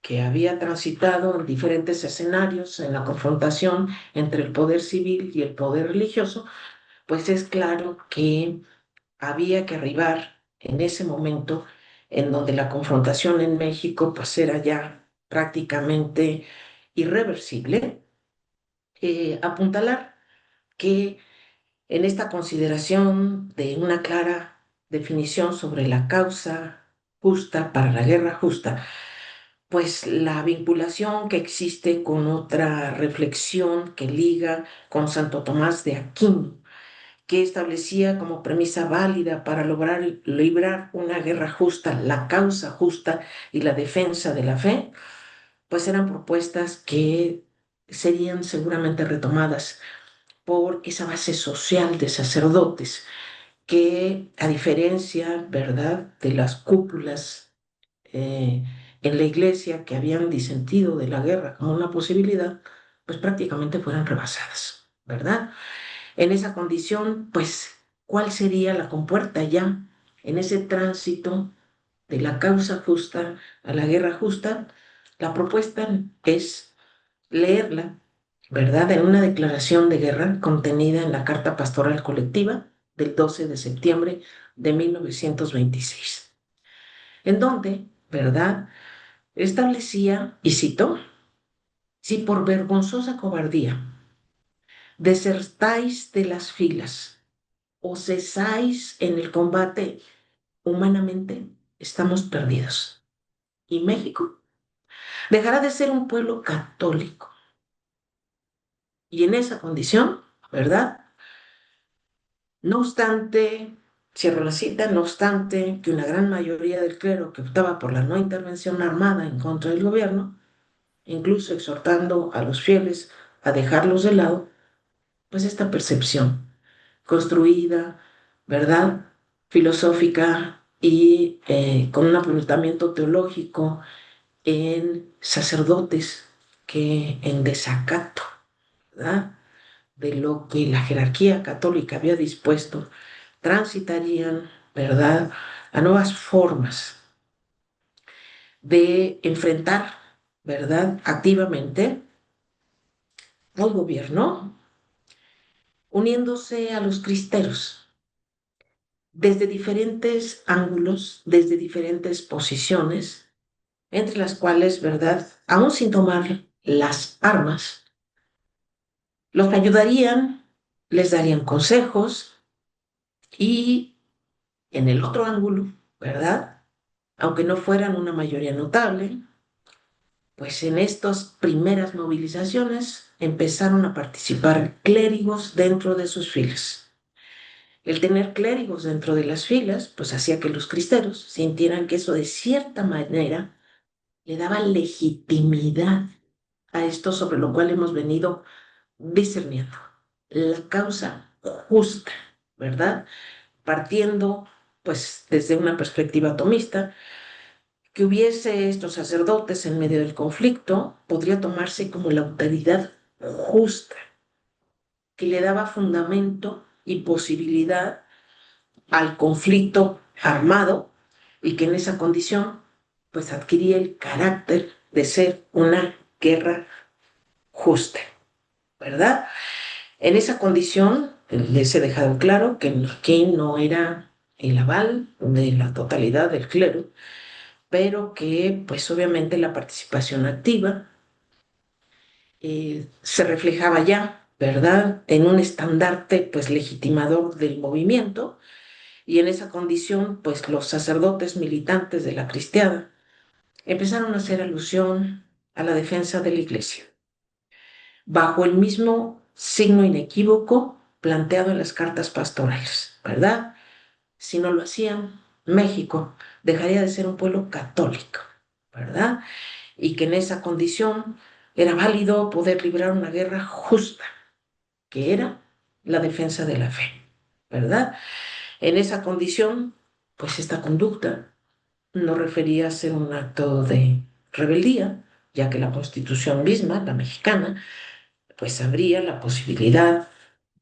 Speaker 2: que había transitado en diferentes escenarios en la confrontación entre el poder civil y el poder religioso, pues es claro que había que arribar en ese momento en donde la confrontación en México pues era ya prácticamente irreversible, apuntalar que en esta consideración de una clara definición sobre la causa justa para la guerra justa, pues la vinculación que existe con otra reflexión que liga con Santo Tomás de Aquino, que establecía como premisa válida para lograr librar una guerra justa, la causa justa y la defensa de la fe, pues eran propuestas que serían seguramente retomadas por esa base social de sacerdotes que, a diferencia, ¿verdad?, de las cúpulas eh, en la iglesia que habían disentido de la guerra como una posibilidad, pues prácticamente fueran rebasadas, ¿verdad? En esa condición, pues, ¿cuál sería la compuerta ya en ese tránsito de la causa justa a la guerra justa? La propuesta es leerla, ¿verdad?, en una declaración de guerra contenida en la Carta Pastoral Colectiva del 12 de septiembre de 1926, en donde, ¿verdad?, establecía, y cito: si por vergonzosa cobardía desertáis de las filas o cesáis en el combate, humanamente estamos perdidos. Y México dejará de ser un pueblo católico. Y en esa condición, ¿verdad? No obstante, cierro la cita, no obstante que una gran mayoría del clero que optaba por la no intervención armada en contra del gobierno, incluso exhortando a los fieles a dejarlos de lado, pues esta percepción construida, ¿verdad?, filosófica y con un apuntamiento teológico en sacerdotes que, en desacato, ¿verdad?, de lo que la jerarquía católica había dispuesto, transitarían, ¿verdad?, a nuevas formas de enfrentar, ¿verdad?, activamente al gobierno, uniéndose a los cristeros desde diferentes ángulos, desde diferentes posiciones, entre las cuales, ¿verdad?, aún sin tomar las armas, los ayudarían, les darían consejos y, en el otro ángulo, ¿verdad?, aunque no fueran una mayoría notable, pues en estas primeras movilizaciones empezaron a participar clérigos dentro de sus filas. El tener clérigos dentro de las filas, pues hacía que los cristeros sintieran que eso de cierta manera le daba legitimidad a esto sobre lo cual hemos venido discerniendo. La causa justa, ¿verdad? Partiendo, pues, desde una perspectiva atomista, que hubiese estos sacerdotes en medio del conflicto podría tomarse como la autoridad justa, que le daba fundamento y posibilidad al conflicto armado y que en esa condición pues adquiría el carácter de ser una guerra justa, ¿verdad? En esa condición les he dejado claro que aquí no era el aval de la totalidad del clero, pero que pues obviamente la participación activa se reflejaba ya, ¿verdad?, en un estandarte pues legitimador del movimiento. Y en esa condición, pues los sacerdotes militantes de la cristiada empezaron a hacer alusión a la defensa de la iglesia, bajo el mismo signo inequívoco planteado en las cartas pastorales, ¿verdad? Si no lo hacían, México dejaría de ser un pueblo católico, ¿verdad? Y que en esa condición era válido poder librar una guerra justa, que era la defensa de la fe, ¿verdad? En esa condición, pues esta conducta no refería a ser un acto de rebeldía, ya que la Constitución misma, la mexicana, pues abría la posibilidad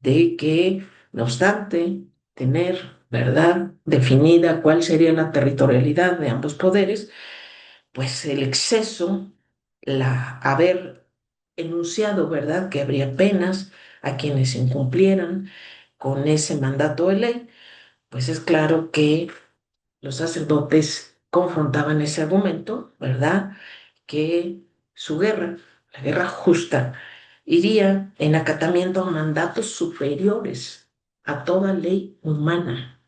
Speaker 2: de que, no obstante tener, ¿verdad?, definida cuál sería la territorialidad de ambos poderes, pues el exceso, haber enunciado, ¿verdad?, que habría penas a quienes incumplieran con ese mandato de ley, pues es claro que los sacerdotes confrontaban ese argumento, ¿verdad?, que su guerra, la guerra justa, iría en acatamiento a mandatos superiores a toda ley humana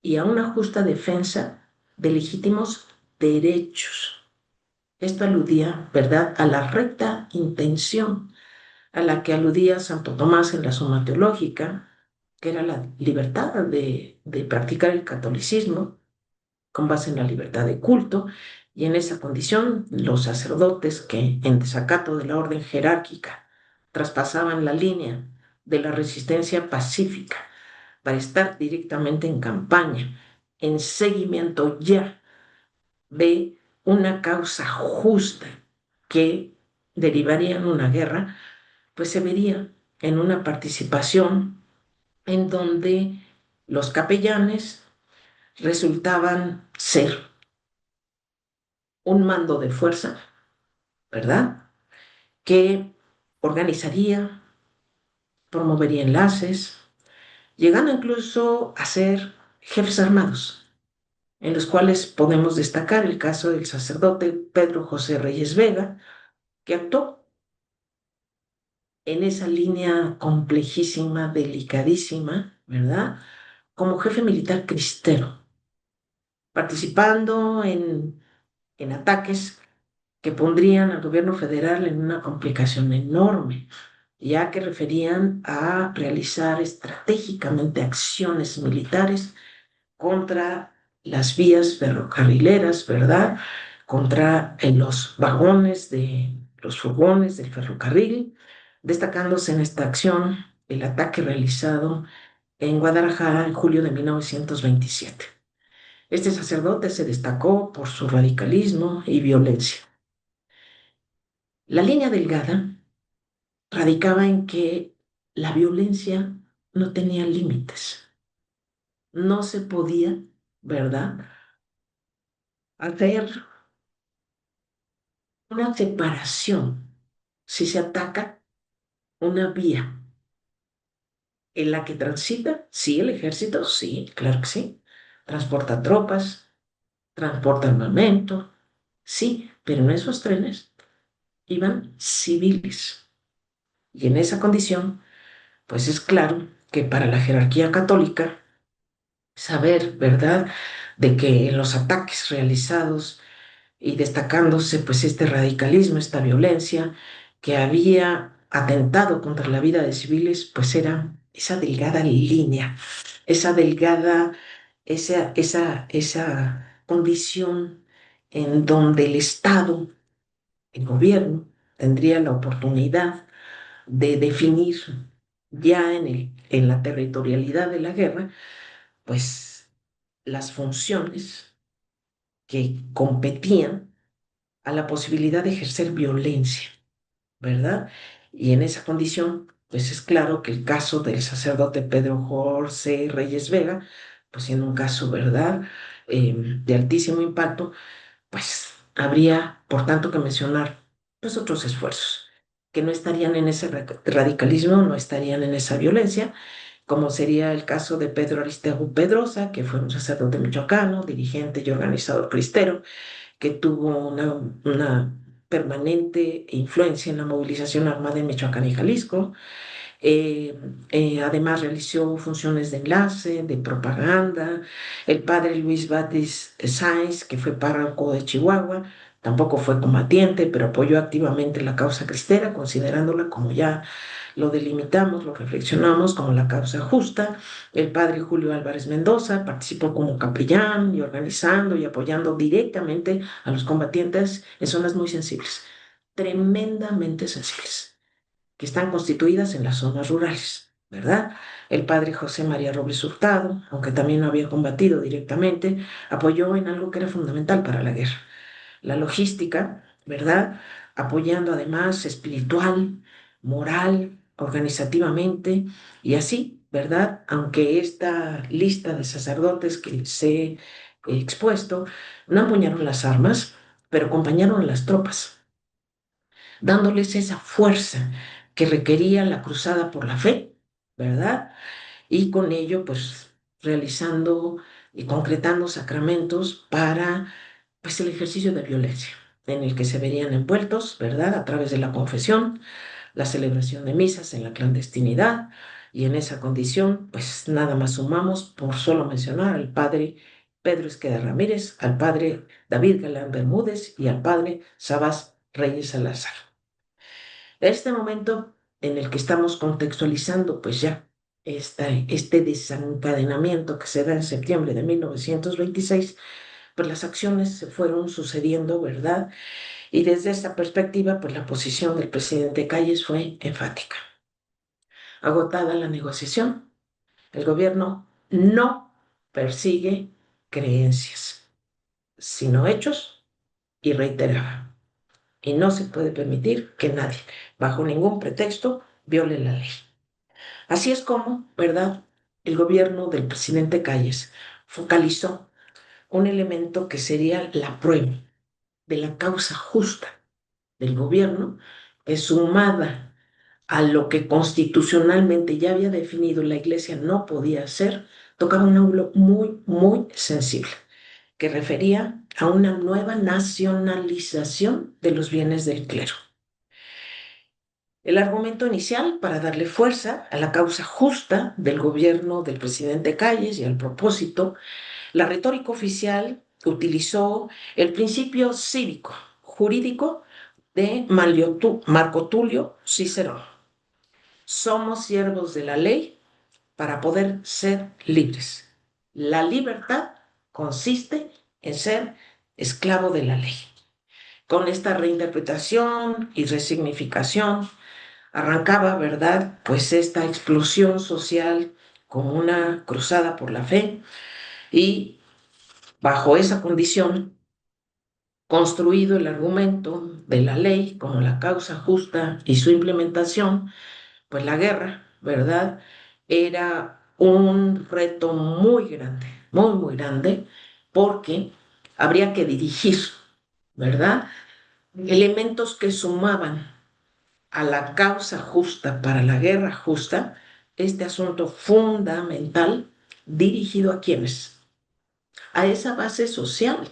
Speaker 2: y a una justa defensa de legítimos derechos. Esto aludía, ¿verdad?, a la recta intención a la que aludía Santo Tomás en la Suma Teológica, que era la libertad de practicar el catolicismo con base en la libertad de culto, y en esa condición los sacerdotes que en desacato de la orden jerárquica traspasaban la línea de la resistencia pacífica para estar directamente en campaña, en seguimiento ya de una causa justa que derivaría en una guerra, pues se vería en una participación en donde los capellanes resultaban ser un mando de fuerza, ¿verdad? Que organizaría, promovería enlaces, llegando incluso a ser jefes armados, en los cuales podemos destacar el caso del sacerdote Pedro José Reyes Vega, que actuó en esa línea complejísima, delicadísima, ¿verdad? Como jefe militar cristero, participando en ataques que pondrían al gobierno federal en una complicación enorme, ya que referían a realizar estratégicamente acciones militares contra las vías ferrocarrileras, ¿verdad? Contra los vagones de los furgones del ferrocarril, destacándose en esta acción el ataque realizado en Guadalajara en julio de 1927. Este sacerdote se destacó por su radicalismo y violencia. La línea delgada radicaba en que la violencia no tenía límites. No se podía, ¿verdad?, hacer una separación si se ataca una vía en la que transita, sí, el ejército, sí, claro que sí, transporta tropas, transporta armamento, sí, pero en esos trenes iban civiles. Y en esa condición, pues es claro que para la jerarquía católica, saber, ¿verdad?, de que en los ataques realizados y destacándose pues este radicalismo, esta violencia que había atentado contra la vida de civiles, pues era esa delgada línea, esa delgada, esa condición en donde el Estado, el gobierno, tendría la oportunidad de definir ya en la territorialidad de la guerra, pues las funciones que competían a la posibilidad de ejercer violencia, ¿verdad? Y en esa condición, pues es claro que el caso del sacerdote Pedro José Reyes Vega, pues siendo un caso, ¿verdad?, de altísimo impacto, pues habría, por tanto, que mencionar pues otros esfuerzos que no estarían en ese radicalismo, no estarían en esa violencia, como sería el caso de Pedro Aristegui Pedrosa, que fue un sacerdote michoacano, dirigente y organizador cristero, que tuvo una permanente influencia en la movilización armada en Michoacán y Jalisco. Eh, Además realizó funciones de enlace, de propaganda. El padre Luis Batis Sáenz, que fue párroco de Chihuahua, tampoco fue combatiente, pero apoyó activamente la causa cristera, considerándola, como ya lo delimitamos, lo reflexionamos, como la causa justa. El padre Julio Álvarez Mendoza participó como capellán y organizando y apoyando directamente a los combatientes en zonas muy sensibles, tremendamente sensibles, que están constituidas en las zonas rurales, ¿verdad? El padre José María Robles Hurtado, aunque también no había combatido directamente, apoyó en algo que era fundamental para la guerra: la logística, ¿verdad? Apoyando además espiritual, moral, organizativamente, y así, ¿verdad? Aunque esta lista de sacerdotes que les he expuesto no empuñaron las armas, pero acompañaron a las tropas, dándoles esa fuerza que requería la cruzada por la fe, ¿verdad? Y con ello, pues, realizando y concretando sacramentos para, pues, el ejercicio de violencia, en el que se verían envueltos, ¿verdad?, a través de la confesión, la celebración de misas en la clandestinidad, y en esa condición, pues, nada más sumamos, por solo mencionar, al padre Pedro Esqueda Ramírez, al padre David Galán Bermúdez y al padre Sabás Reyes Salazar. Este momento en el que estamos contextualizando, pues ya este desencadenamiento que se da en septiembre de 1926, pues las acciones se fueron sucediendo, ¿verdad? Y desde esta perspectiva, pues la posición del presidente Calles fue enfática. Agotada la negociación, el gobierno no persigue creencias, sino hechos, y reiteraba. Y no se puede permitir que nadie, bajo ningún pretexto, viole la ley. Así es como, ¿verdad? El gobierno del presidente Calles focalizó un elemento que sería la prueba de la causa justa del gobierno, que sumada a lo que constitucionalmente ya había definido la Iglesia no podía hacer, tocaba un ángulo muy, muy sensible, que refería a una nueva nacionalización de los bienes del clero. El argumento inicial para darle fuerza a la causa justa del gobierno del presidente Calles y al propósito, la retórica oficial utilizó el principio cívico, jurídico de Marco Tulio Cicerón. Somos siervos de la ley para poder ser libres. La libertad consiste en ser esclavo de la ley. Con esta reinterpretación y resignificación arrancaba, ¿verdad? Pues esta explosión social como una cruzada por la fe y bajo esa condición construido el argumento de la ley como la causa justa y su implementación, pues la guerra, ¿verdad? Era un reto muy grande, muy, muy grande, porque habría que dirigir, ¿verdad? Elementos que sumaban a la causa justa para la guerra justa, este asunto fundamental dirigido a quienes, a esa base social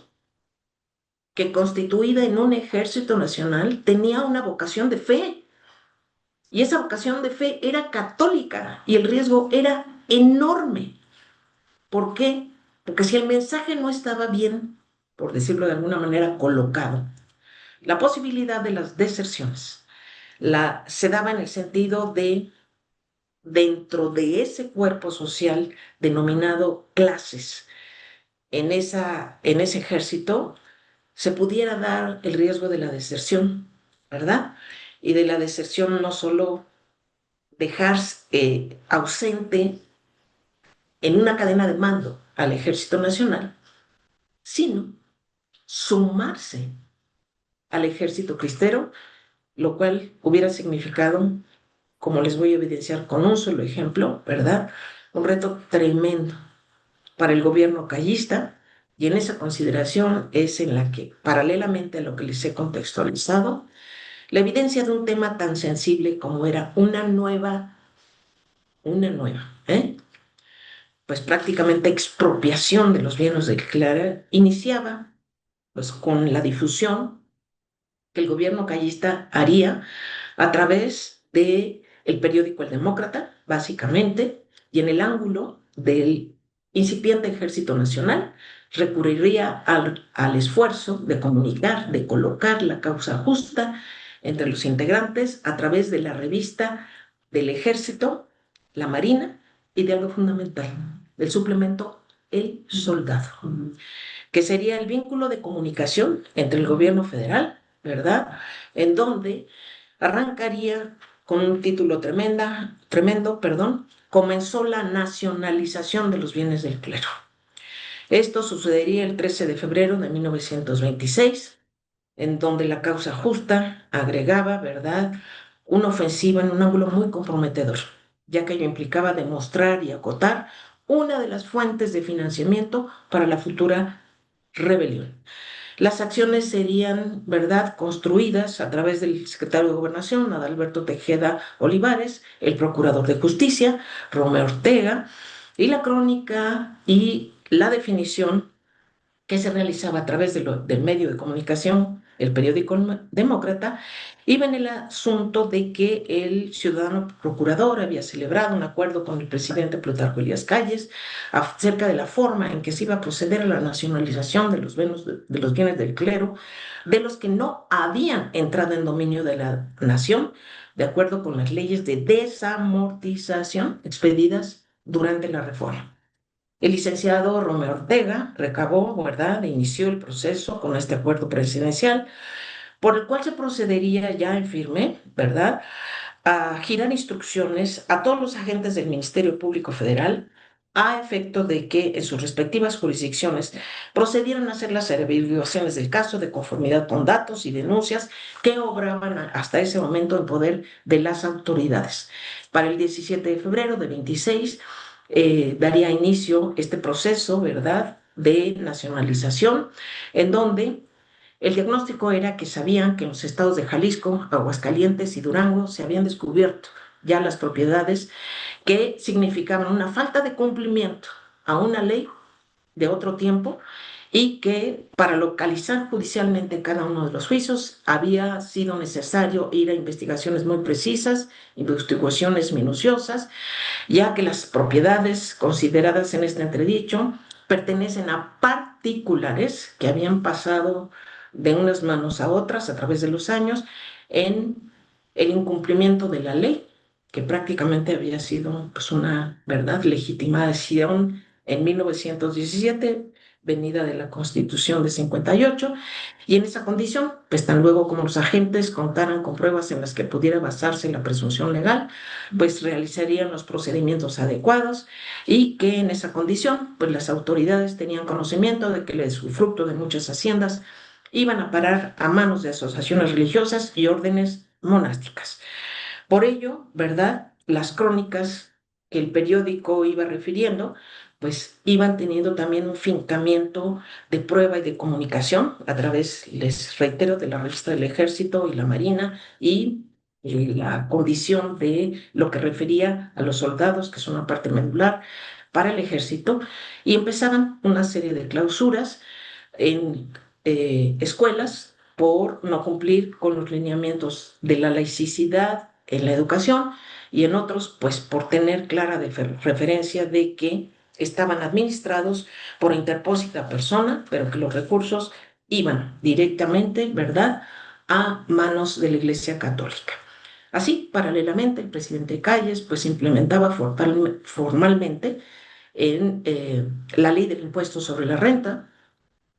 Speaker 2: que constituida en un ejército nacional tenía una vocación de fe. Y esa vocación de fe era católica y el riesgo era enorme. ¿Por qué? Porque si el mensaje no estaba bien, por decirlo de alguna manera, colocado, la posibilidad de las deserciones se daba en el sentido de, dentro de ese cuerpo social denominado clases, en ese ejército, se pudiera dar el riesgo de la deserción, ¿verdad? Y de la deserción no solo dejar ausente en una cadena de mando al Ejército Nacional, sino sumarse al Ejército Cristero, lo cual hubiera significado, como les voy a evidenciar con un solo ejemplo, ¿verdad? Un reto tremendo para el gobierno callista, y en esa consideración es en la que, paralelamente a lo que les he contextualizado, la evidencia de un tema tan sensible como era pues prácticamente expropiación de los bienes del clero, iniciaba pues con la difusión que el gobierno callista haría a través de el periódico El Demócrata, básicamente, y en el ángulo del incipiente Ejército Nacional, recurriría al esfuerzo de comunicar, de colocar la causa justa entre los integrantes a través de la revista del Ejército, la Marina y de algo fundamental, del suplemento El Soldado, que sería el vínculo de comunicación entre el gobierno federal, ¿verdad? En donde arrancaría con un título tremendo, perdón, comenzó la nacionalización de los bienes del clero. Esto sucedería el 13 de febrero de 1926, en donde la causa justa agregaba, ¿verdad?, una ofensiva en un ángulo muy comprometedor, ya que ello implicaba demostrar y acotar una de las fuentes de financiamiento para la futura rebelión. Las acciones serían, ¿verdad?, construidas a través del secretario de Gobernación, Adalberto Tejeda Olivares, el procurador de Justicia, Romeo Ortega, y la crónica y la definición que se realizaba a través del medio de comunicación, el periódico Demócrata, iba en el asunto de que el ciudadano procurador había celebrado un acuerdo con el presidente Plutarco Elías Calles acerca de la forma en que se iba a proceder a la nacionalización de los bienes del clero, de los que no habían entrado en dominio de la nación, de acuerdo con las leyes de desamortización expedidas durante la reforma. El licenciado Romeo Ortega recabó, ¿verdad?, e inició el proceso con este acuerdo presidencial, por el cual se procedería ya en firme, ¿verdad?, a girar instrucciones a todos los agentes del Ministerio Público Federal a efecto de que en sus respectivas jurisdicciones procedieran a hacer las averiguaciones del caso de conformidad con datos y denuncias que obraban hasta ese momento en poder de las autoridades. Para el 17 de febrero de 26 daría inicio este proceso, ¿verdad?, de nacionalización, en donde el diagnóstico era que sabían que en los estados de Jalisco, Aguascalientes y Durango se habían descubierto ya las propiedades que significaban una falta de cumplimiento a una ley de otro tiempo y que para localizar judicialmente cada uno de los juicios había sido necesario ir a investigaciones muy precisas, investigaciones minuciosas, ya que las propiedades consideradas en este entredicho pertenecen a particulares que habían pasado de unas manos a otras a través de los años en el incumplimiento de la ley, que prácticamente había sido pues, una verdad legitimación en 1917, venida de la Constitución de 58, y en esa condición, pues tan luego como los agentes contaran con pruebas en las que pudiera basarse la presunción legal, pues realizarían los procedimientos adecuados y que en esa condición, pues las autoridades tenían conocimiento de que el fruto de muchas haciendas iban a parar a manos de asociaciones religiosas y órdenes monásticas. Por ello, ¿verdad? Las crónicas que el periódico iba refiriendo, pues iban teniendo también un fincamiento de prueba y de comunicación a través, les reitero, de la revista del Ejército y la Marina y la condición de lo que refería a los soldados, que es una parte medular para el ejército, y empezaban una serie de clausuras en escuelas por no cumplir con los lineamientos de la laicidad en la educación y en otros, pues por tener clara referencia de que estaban administrados por interpósita persona, pero que los recursos iban directamente, ¿verdad?, a manos de la Iglesia Católica. Así, paralelamente, el presidente Calles pues implementaba formalmente en la ley del impuesto sobre la renta,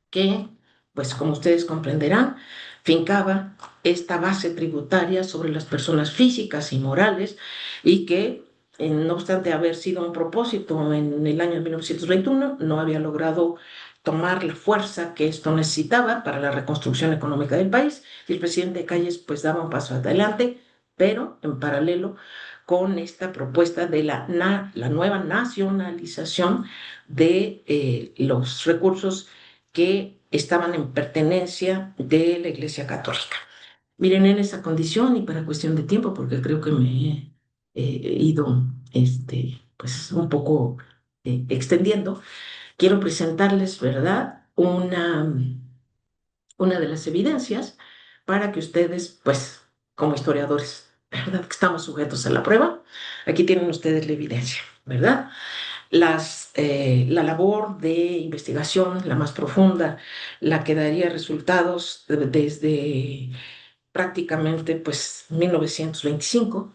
Speaker 2: que, pues como ustedes comprenderán, fincaba esta base tributaria sobre las personas físicas y morales y que, no obstante haber sido un propósito en el año 1921, no había logrado tomar la fuerza que esto necesitaba para la reconstrucción económica del país. Y el presidente Calles pues daba un paso adelante, pero en paralelo con esta propuesta de la nueva nacionalización de los recursos que estaban en pertenencia de la Iglesia Católica. Miren, en esa condición y para cuestión de tiempo, porque creo que me he ido pues un poco extendiendo, quiero presentarles, ¿verdad?, una de las evidencias para que ustedes, pues, como historiadores, ¿verdad?, que estamos sujetos a la prueba, aquí tienen ustedes la evidencia, ¿verdad? La labor de investigación, la más profunda, la que daría resultados desde prácticamente pues 1925,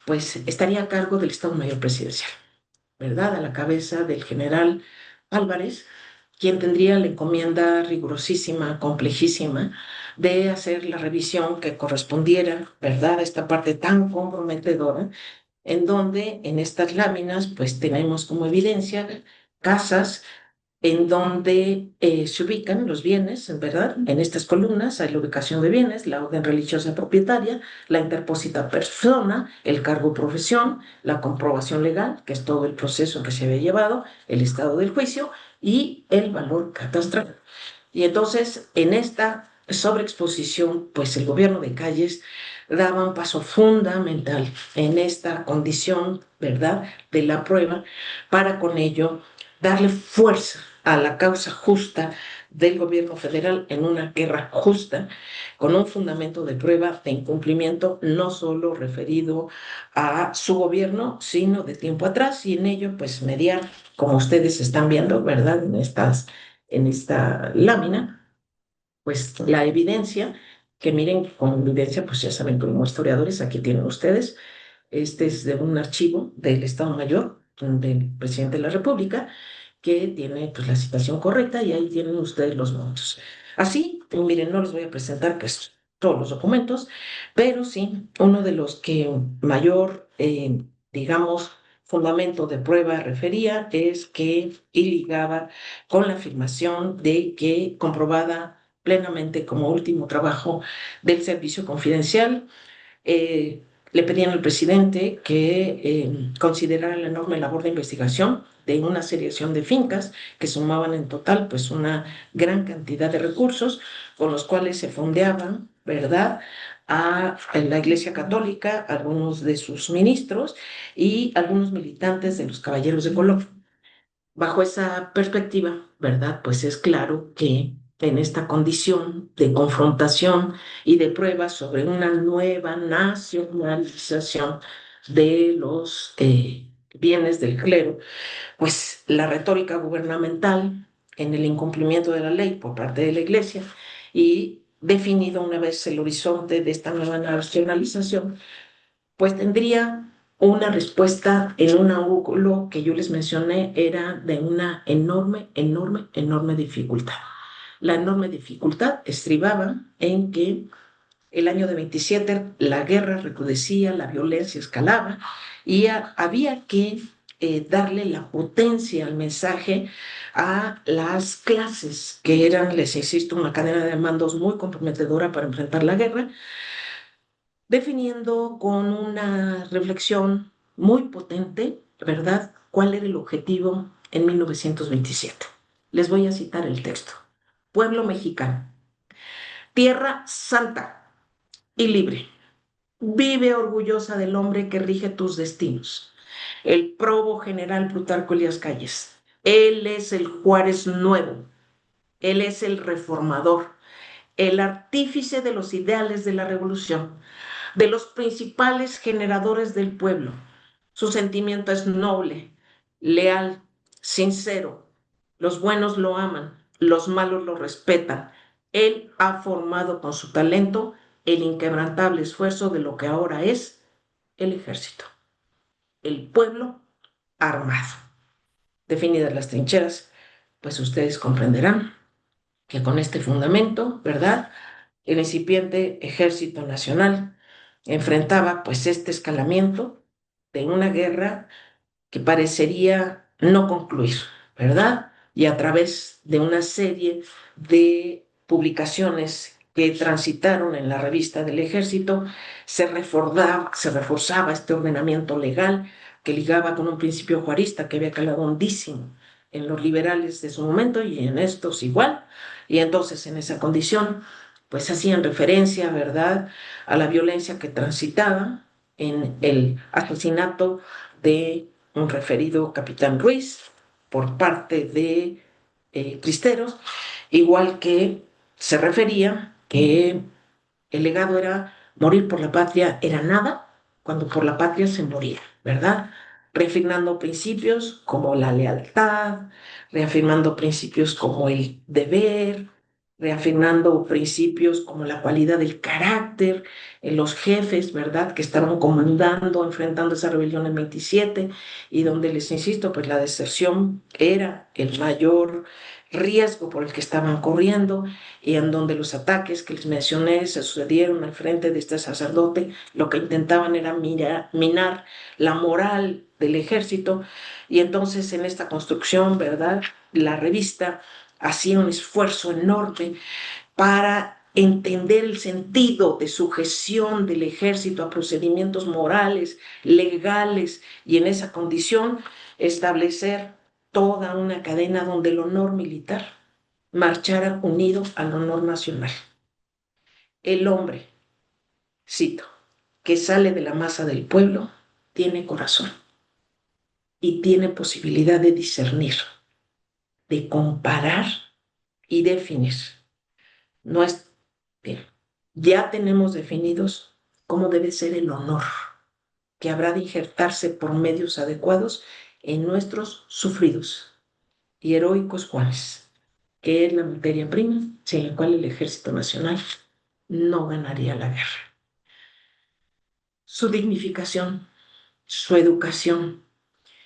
Speaker 2: pues estaría a cargo del Estado Mayor Presidencial, ¿verdad? A la cabeza del general Álvarez, quien tendría la encomienda rigurosísima, complejísima, de hacer la revisión que correspondiera, ¿verdad?, a esta parte tan comprometedora en donde en estas láminas pues tenemos como evidencia casas en donde se ubican los bienes, ¿verdad? En estas columnas hay la ubicación de bienes, la orden religiosa propietaria, la interpósita persona, el cargo profesión, la comprobación legal, que es todo el proceso que se había llevado, el estado del juicio y el valor catastral. Y entonces, en esta sobreexposición, pues el gobierno de Calles daba un paso fundamental en esta condición, ¿verdad?, de la prueba, para con ello darle fuerza a la causa justa del gobierno federal en una guerra justa, con un fundamento de prueba de incumplimiento no solo referido a su gobierno, sino de tiempo atrás, y en ello, pues, mediar, como ustedes están viendo, ¿verdad?, en esta lámina, pues la evidencia que miren, con evidencia, pues ya saben, como historiadores, aquí tienen ustedes, este es de un archivo del Estado Mayor del presidente de la República, que tiene pues la citación correcta y ahí tienen ustedes los montos. Así, miren, no les voy a presentar pues todos los documentos, pero sí, uno de los que mayor, digamos, fundamento de prueba refería es que y ligaba con la afirmación de que comprobada plenamente como último trabajo del servicio confidencial, eh, le pedían al presidente que considerara la enorme labor de investigación de una seriación de fincas que sumaban en total pues una gran cantidad de recursos con los cuales se fondeaban, ¿verdad?, a la Iglesia Católica, algunos de sus ministros y algunos militantes de los Caballeros de Colón. Bajo esa perspectiva, ¿verdad? Pues es claro que en esta condición de confrontación y de pruebas sobre una nueva nacionalización de los bienes del clero, pues la retórica gubernamental en el incumplimiento de la ley por parte de la Iglesia y definido una vez el horizonte de esta nueva nacionalización, pues tendría una respuesta en un ángulo que yo les mencioné, era de una enorme, enorme, enorme dificultad. La enorme dificultad estribaba en que el año de 27 la guerra recrudecía, la violencia escalaba y había que darle la potencia al mensaje a las clases que eran, les insisto, una cadena de mandos muy comprometedora para enfrentar la guerra, definiendo con una reflexión muy potente, ¿verdad?, cuál era el objetivo en 1927. Les voy a citar el texto. Pueblo mexicano, tierra santa y libre, vive orgullosa del hombre que rige tus destinos, el probo general Plutarco Elías Calles. Él es el Juárez nuevo, él es el reformador, el artífice de los ideales de la revolución, de los principales generadores del pueblo. Su sentimiento es noble, leal, sincero. Los buenos lo aman, los malos lo respetan. Él ha formado con su talento el inquebrantable esfuerzo de lo que ahora es el ejército, el pueblo armado. Definidas las trincheras, pues ustedes comprenderán que con este fundamento, ¿verdad?, el incipiente Ejército Nacional enfrentaba pues este escalamiento de una guerra que parecería no concluir, ¿verdad? Y a través de una serie de publicaciones que transitaron en la revista del Ejército, se reforzaba este ordenamiento legal que ligaba con un principio juarista que había calado hondísimo en los liberales de su momento y en estos igual. Y entonces en esa condición, pues hacían referencia, ¿verdad?, a la violencia que transitaba en el asesinato de un referido capitán Ruiz por parte de cristeros, igual que se refería que el legado era morir por la patria era nada, cuando por la patria se moría, ¿verdad? Reafirmando principios como la lealtad, reafirmando principios como el deber, reafirmando principios como la cualidad del carácter en los jefes, ¿verdad?, que estaban comandando, enfrentando esa rebelión en 27 y donde, les insisto, pues la deserción era el mayor riesgo por el que estaban corriendo y en donde los ataques que les mencioné se sucedieron al frente de este sacerdote, lo que intentaban era minar la moral del ejército. Y entonces en esta construcción, ¿verdad?, la revista hacía un esfuerzo enorme para entender el sentido de sujeción del ejército a procedimientos morales, legales, y en esa condición establecer toda una cadena donde el honor militar marchara unido al honor nacional. El hombre, cito, que sale de la masa del pueblo, tiene corazón y tiene posibilidad de discernir, de comparar y definir. No es bien. Ya tenemos definidos cómo debe ser el honor, que habrá de injertarse por medios adecuados en nuestros sufridos y heroicos Juanes, que es la materia prima sin la cual el Ejército Nacional no ganaría la guerra. Su dignificación, su educación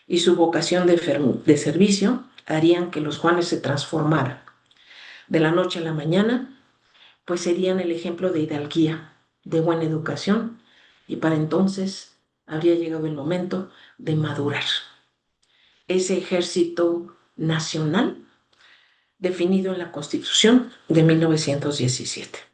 Speaker 2: y su vocación de servicio harían que los Juanes se transformaran. De la noche a la mañana, pues serían el ejemplo de hidalguía, de buena educación, y para entonces habría llegado el momento de madurar. Ese ejército nacional definido en la Constitución de 1917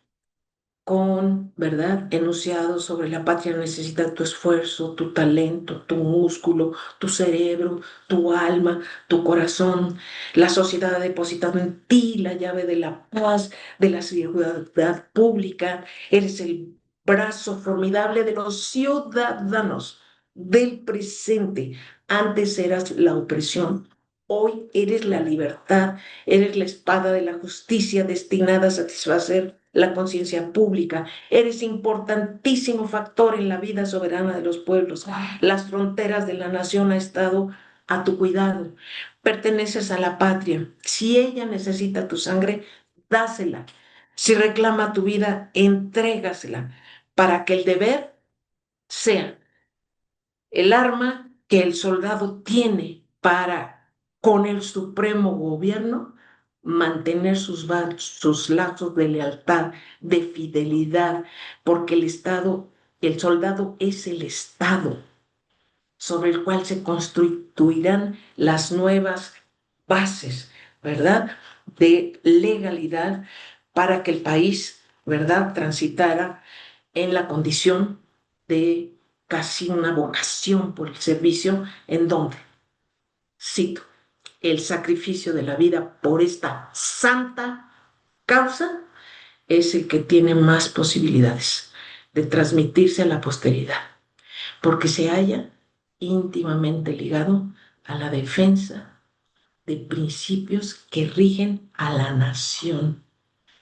Speaker 2: con, ¿verdad?, enunciados sobre la patria necesita tu esfuerzo, tu talento, tu músculo, tu cerebro, tu alma, tu corazón. La sociedad ha depositado en ti la llave de la paz, de la seguridad pública. Eres el brazo formidable de los ciudadanos del presente. Antes eras la opresión. Hoy eres la libertad, eres la espada de la justicia destinada a satisfacer la conciencia pública. Eres importantísimo factor en la vida soberana de los pueblos. Las fronteras de la nación han estado a tu cuidado. Perteneces a la patria. Si ella necesita tu sangre, dásela. Si reclama tu vida, entrégasela para que el deber sea el arma que el soldado tiene para, con el supremo gobierno, mantener sus lazos de lealtad, de fidelidad, porque el Estado, el soldado es el Estado sobre el cual se constituirán las nuevas bases, ¿verdad?, de legalidad para que el país, ¿verdad?, transitara en la condición de casi una vocación por el servicio, en donde, cito, el sacrificio de la vida por esta santa causa es el que tiene más posibilidades de transmitirse a la posteridad, porque se halla íntimamente ligado a la defensa de principios que rigen a la nación.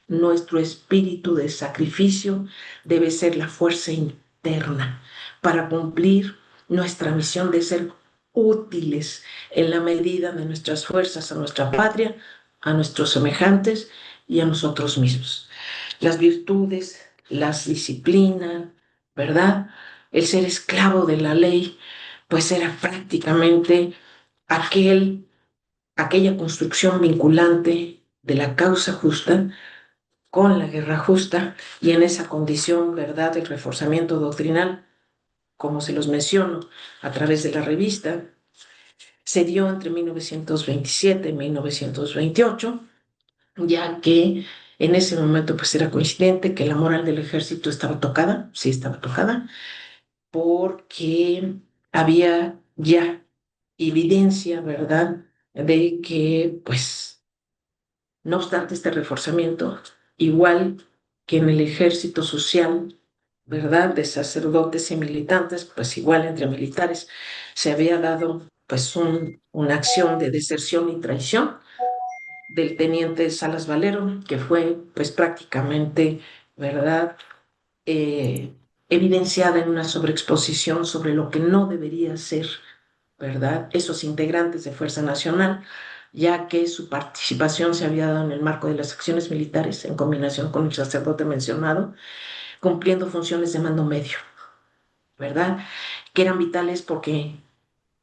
Speaker 2: Nuestro espíritu de sacrificio debe ser la fuerza interna para cumplir nuestra misión de ser útiles en la medida de nuestras fuerzas a nuestra patria, a nuestros semejantes y a nosotros mismos. Las virtudes, las disciplinas, ¿verdad? El ser esclavo de la ley, pues era prácticamente aquella construcción vinculante de la causa justa con la guerra justa y en esa condición, ¿verdad?, el reforzamiento doctrinal, como se los menciono a través de la revista, se dio entre 1927 y 1928, ya que en ese momento pues era coincidente que la moral del ejército estaba tocada, sí estaba tocada, porque había ya evidencia, ¿verdad?, de que pues no obstante este reforzamiento, igual que en el ejército social, ¿verdad?, de sacerdotes y militantes, pues igual entre militares se había dado pues una acción de deserción y traición del teniente Salas Valero, que fue pues prácticamente, ¿verdad?, eh, evidenciada en una sobreexposición sobre lo que no debería ser, ¿verdad?, esos integrantes de Fuerza Nacional, ya que su participación se había dado en el marco de las acciones militares en combinación con el sacerdote mencionado, cumpliendo funciones de mando medio, ¿verdad?, que eran vitales porque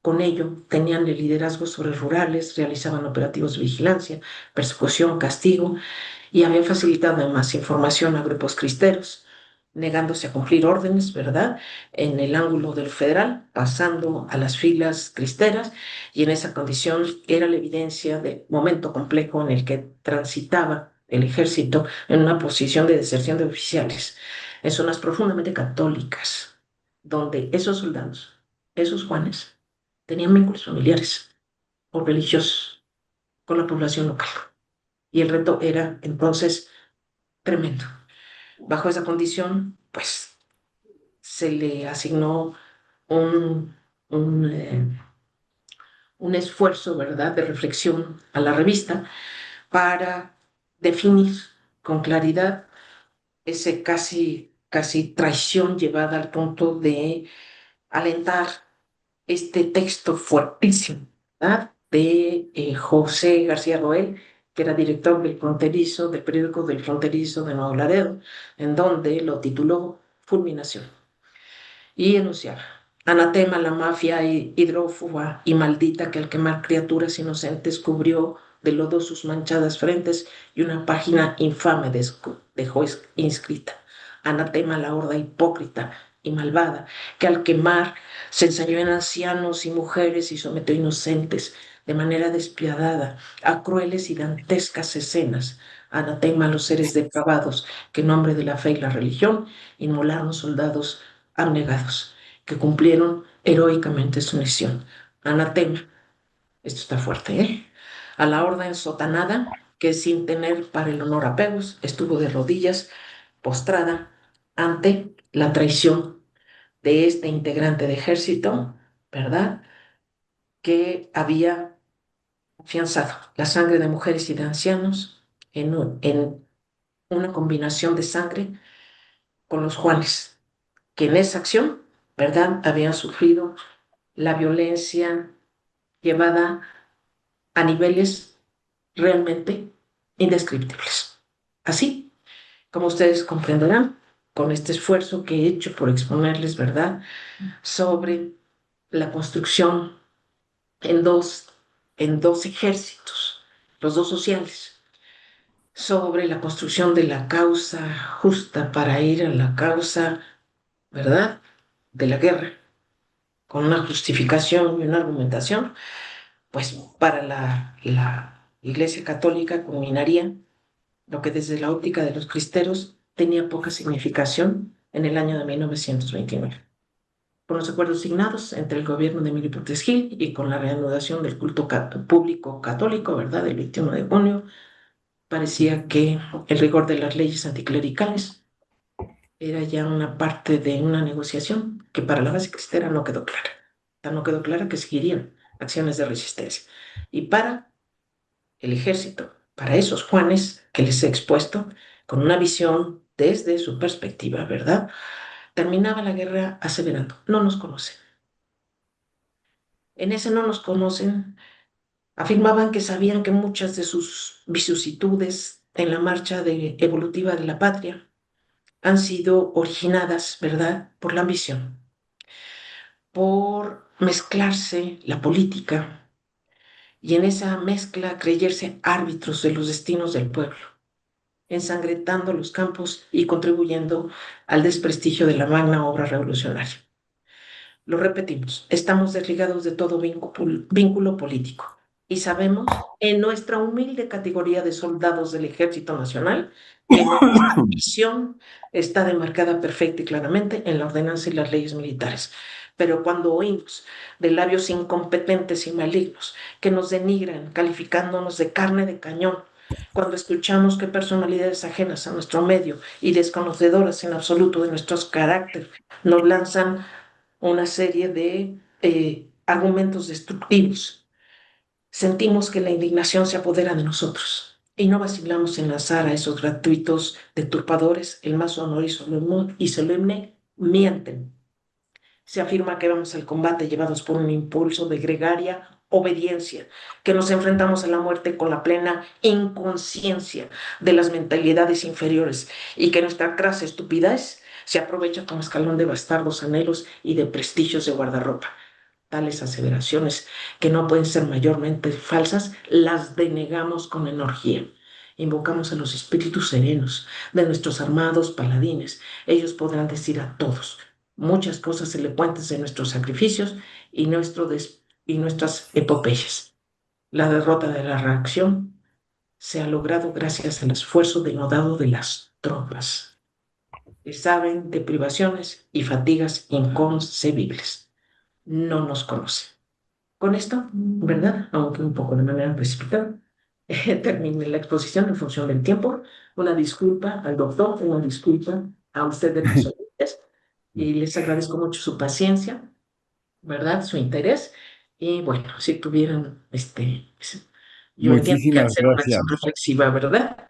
Speaker 2: con ello tenían el liderazgo sobre rurales, realizaban operativos de vigilancia, persecución, castigo, y había facilitado además información a grupos cristeros, negándose a cumplir órdenes, ¿verdad?, en el ángulo del federal, pasando a las filas cristeras, y en esa condición era la evidencia del momento complejo en el que transitaba el ejército en una posición de deserción de oficiales, en zonas profundamente católicas, donde esos soldados, esos Juanes, tenían vínculos familiares o religiosos con la población local. Y el reto era entonces tremendo. Bajo esa condición, pues se le asignó un, un, eh, un esfuerzo, ¿verdad?, de reflexión a la revista para definir con claridad ese casi traición llevada al punto de alentar este texto fuertísimo, ¿verdad?, de José García Roel, que era director del Fronterizo, del periódico del Fronterizo de Nuevo Laredo, en donde lo tituló Fulminación y enunciaba: anatema la mafia hidrófuga y maldita que al quemar criaturas inocentes cubrió de lodo sus manchadas frentes y una página infame dejó inscrita. Anatema la horda hipócrita y malvada que al quemar se ensañó en ancianos y mujeres y sometió inocentes de manera despiadada a crueles y dantescas escenas. Anatema a los seres depravados que en nombre de la fe y la religión inmolaron soldados abnegados, que cumplieron heroicamente su misión. Anatema, esto está fuerte, ¿eh? A la horda ensotanada, que sin tener para el honor apegos, estuvo de rodillas, postrada ante la traición de este integrante de ejército, ¿verdad? Que había afianzado la sangre de mujeres y de ancianos en una combinación de sangre con los Juanes, que en esa acción, ¿verdad?, habían sufrido la violencia llevada a niveles realmente indescriptibles. Así como ustedes comprenderán, con este esfuerzo que he hecho por exponerles, ¿verdad?, sobre la construcción en dos, en dos ejércitos, los dos sociales, sobre la construcción de la causa justa para ir a la causa, ¿verdad?, de la guerra, con una justificación y una argumentación, pues para la Iglesia Católica culminaría lo que desde la óptica de los cristeros tenía poca significación en el año de 1929, con los acuerdos signados entre el gobierno de Emilio Portes Gil y con la reanudación del culto público católico, ¿verdad?, del 21 de junio, parecía que el rigor de las leyes anticlericales era ya una parte de una negociación que para la base cristera no quedó clara. No quedó clara que seguirían acciones de resistencia. Y para el ejército, para esos Juanes que les he expuesto, con una visión desde su perspectiva, ¿verdad? Terminaba la guerra aseverando: no nos conocen. En ese no nos conocen, afirmaban que sabían que muchas de sus vicisitudes en la marcha evolutiva de la patria han sido originadas, ¿verdad?, por la ambición, por mezclarse la política y en esa mezcla creyerse árbitros de los destinos del pueblo, ensangrentando los campos y contribuyendo al desprestigio de la magna obra revolucionaria. Lo repetimos, estamos desligados de todo vínculo político y sabemos, en nuestra humilde categoría de soldados del Ejército Nacional, que nuestra misión está demarcada perfecta y claramente en la ordenanza y las leyes militares. Pero cuando oímos de labios incompetentes y malignos que nos denigran calificándonos de carne de cañón, cuando escuchamos que personalidades ajenas a nuestro medio y desconocedoras en absoluto de nuestros caracteres nos lanzan una serie de argumentos destructivos, sentimos que la indignación se apodera de nosotros y no vacilamos en lanzar a esos gratuitos deturpadores el más honor y solemne mienten. Se afirma que vamos al combate llevados por un impulso de gregaria obediencia, que nos enfrentamos a la muerte con la plena inconsciencia de las mentalidades inferiores y que nuestra crasa estupidez se aprovecha como escalón de bastardos anhelos y de prestigios de guardarropa. Tales aseveraciones, que no pueden ser mayormente falsas, las denegamos con energía. Invocamos a los espíritus serenos de nuestros armados paladines. Ellos podrán decir a todos muchas cosas elocuentes de nuestros sacrificios y nuestras epopeyas. La derrota de la reacción se ha logrado gracias al esfuerzo denodado de las tropas, que saben de privaciones y fatigas inconcebibles. No nos conoce. Con esto, ¿verdad?, aunque un poco de manera precipitada, terminé la exposición en función del tiempo. Una disculpa al doctor, una disculpa a ustedes los oyentes, y les agradezco mucho su paciencia, ¿verdad?, su interés. Y bueno, si tuvieran, yo entiendo que
Speaker 1: Muchísimas
Speaker 2: hacer una
Speaker 1: gracias.
Speaker 2: acción reflexiva, ¿verdad?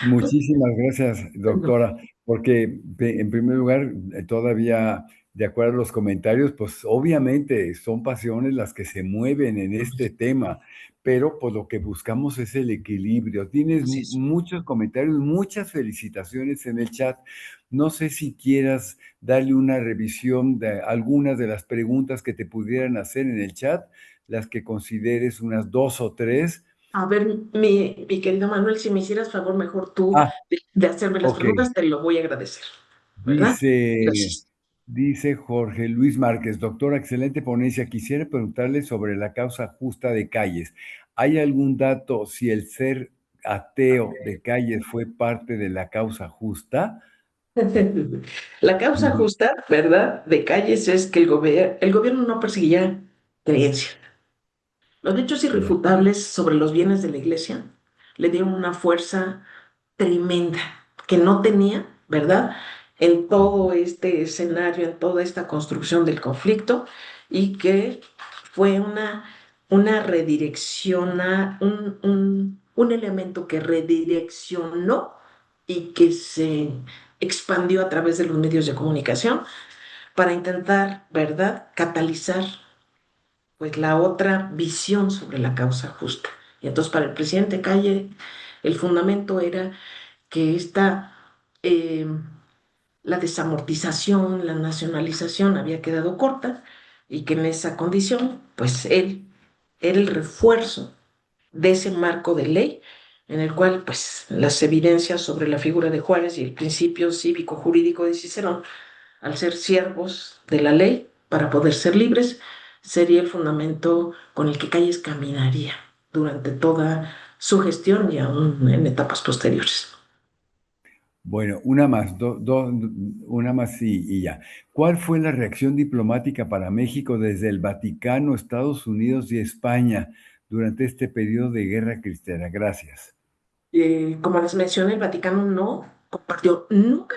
Speaker 1: Muchísimas gracias, doctora, porque en primer lugar todavía de acuerdo a los comentarios, pues obviamente son pasiones las que se mueven en este tema, pero pues lo que buscamos es el equilibrio. Tienes
Speaker 2: Así es.
Speaker 1: muchos comentarios, muchas felicitaciones en el chat. No sé si quieras darle una revisión de algunas de las preguntas que te pudieran hacer en el chat, las que consideres unas dos o tres.
Speaker 2: A ver, mi querido Manuel, si me hicieras favor, mejor tú
Speaker 1: Ah,
Speaker 2: de hacerme las
Speaker 1: ok.
Speaker 2: preguntas, te lo voy a agradecer, ¿verdad?
Speaker 1: Dice,
Speaker 2: Gracias.
Speaker 1: dice Jorge Luis Márquez, doctora, excelente ponencia. Quisiera preguntarle sobre la causa justa de Calles. ¿Hay algún dato si el ser ateo de Calles fue parte de la causa justa?
Speaker 2: La causa justa, ¿verdad?, de Calles es que el gobierno no perseguía creencias. Los hechos
Speaker 1: Ya.
Speaker 2: irrefutables sobre los bienes de la iglesia le dieron una fuerza tremenda que no tenía, ¿verdad?, en todo este escenario, en toda esta construcción del conflicto, y que fue una redirección, un elemento que redireccionó y que se expandió a través de los medios de comunicación para intentar, ¿verdad?, catalizar pues la otra visión sobre la causa justa. Y entonces para el presidente Calle el fundamento era que eh, la desamortización, la nacionalización había quedado corta y que en esa condición, pues él era el refuerzo de ese marco de ley en el cual, pues, las evidencias sobre la figura de Juárez y el principio cívico-jurídico de Cicerón, al ser siervos de la ley para poder ser libres, sería el fundamento con el que Calles caminaría durante toda su gestión y aún en etapas posteriores.
Speaker 1: Bueno, una más, una más y ya. ¿Cuál fue la reacción diplomática para México desde el Vaticano, Estados Unidos y España durante este periodo de guerra cristiana? Gracias.
Speaker 2: Como les mencioné, el Vaticano no compartió nunca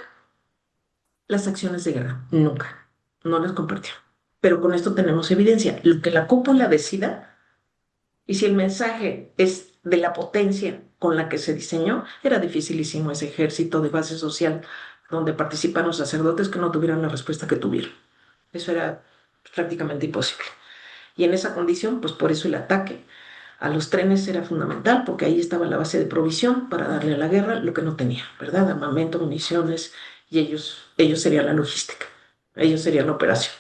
Speaker 2: las acciones de guerra, nunca, no las compartió. Pero con esto tenemos evidencia. Lo que la cúpula decida, y si el mensaje es de la potencia con la que se diseñó, era dificilísimo ese ejército de base social donde participaron sacerdotes que no tuvieran la respuesta que tuvieron. Eso era prácticamente imposible. Y en esa condición, pues por eso el ataque a los trenes era fundamental, porque ahí estaba la base de provisión para darle a la guerra lo que no tenía, ¿verdad? Armamento, municiones, y ellos serían la logística, ellos serían la operación.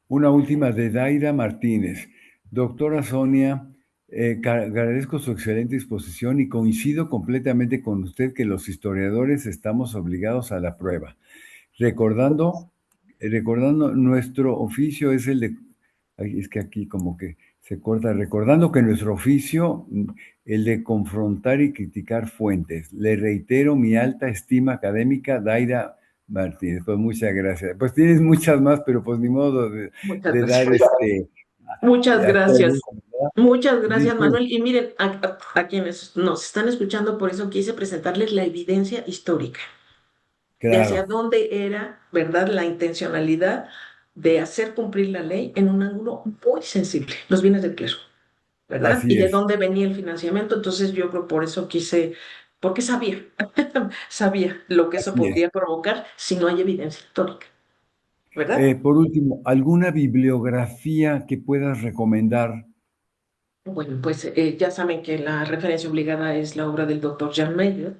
Speaker 1: Una última de Daira Martínez. Doctora Sonia, agradezco su excelente exposición y coincido completamente con usted que los historiadores estamos obligados a la prueba. Recordando, recordando nuestro oficio es el de, ay, es que aquí como que se corta, recordando que nuestro oficio, el de confrontar y criticar fuentes. Le reitero mi alta estima académica, Daira Martínez. Pues muchas gracias. Pues tienes muchas más, pero pues ni modo
Speaker 2: Muchas
Speaker 1: de dar
Speaker 2: gracias. Muchas
Speaker 1: a todos,
Speaker 2: gracias.
Speaker 1: ¿verdad?
Speaker 2: Muchas gracias,
Speaker 1: Dice,
Speaker 2: Manuel. Y miren, a quienes nos están escuchando, por eso quise presentarles la evidencia histórica de hacia
Speaker 1: claro,
Speaker 2: dónde era, ¿verdad?, la intencionalidad de hacer cumplir la ley en un ángulo muy sensible, los bienes del clero, ¿verdad? Y
Speaker 1: así
Speaker 2: de
Speaker 1: es,
Speaker 2: dónde venía el financiamiento. Entonces yo creo por eso quise, porque sabía, sabía lo que eso
Speaker 1: así es.
Speaker 2: podría provocar si no hay evidencia histórica, ¿verdad?
Speaker 1: Por último, ¿alguna bibliografía que puedas recomendar?
Speaker 2: Bueno, pues ya saben que la referencia obligada es la obra del doctor Jan Meyer,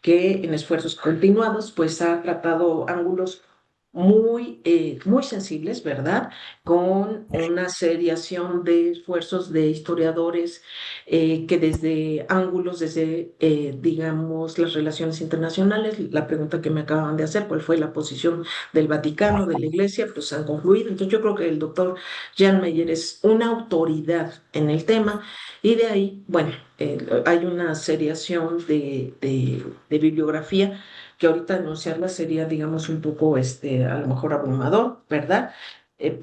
Speaker 2: que en esfuerzos continuados pues ha tratado ángulos muy sensibles, ¿verdad? Con una seriación de esfuerzos de historiadores que desde ángulos, desde, digamos, las relaciones internacionales, la pregunta que me acaban de hacer, ¿cuál fue la posición del Vaticano, de la Iglesia? Pues han concluido. Entonces yo creo que el doctor Jan Meyer es una autoridad en el tema y de ahí, bueno, hay una seriación de bibliografía que ahorita anunciarla sería, digamos, un poco, a lo mejor abrumador, ¿verdad?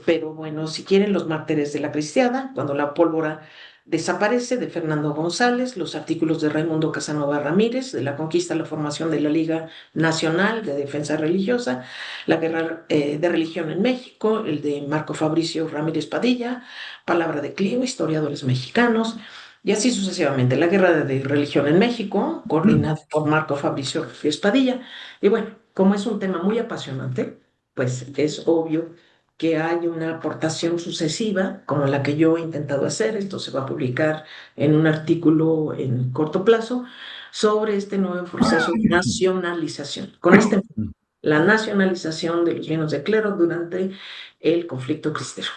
Speaker 2: Pero bueno, si quieren, Los Mártires de la Cristiada, cuando la pólvora desaparece, de Fernando González, los artículos de Raimundo Casanova Ramírez, de la conquista a la formación de la Liga Nacional de Defensa Religiosa, la guerra de religión en México, el de Marco Fabricio Ramírez Padilla, Palabra de Clio, historiadores mexicanos, y así sucesivamente. La guerra de religión en México, coordinada por Marco Fabricio Ramírez Padilla. Y bueno, como es un tema muy apasionante, pues es obvio que hay una aportación sucesiva, como la que yo he intentado hacer. Esto se va a publicar en un artículo en corto plazo sobre este nuevo proceso de nacionalización, con este, la nacionalización de los bienes de clero durante el conflicto cristero.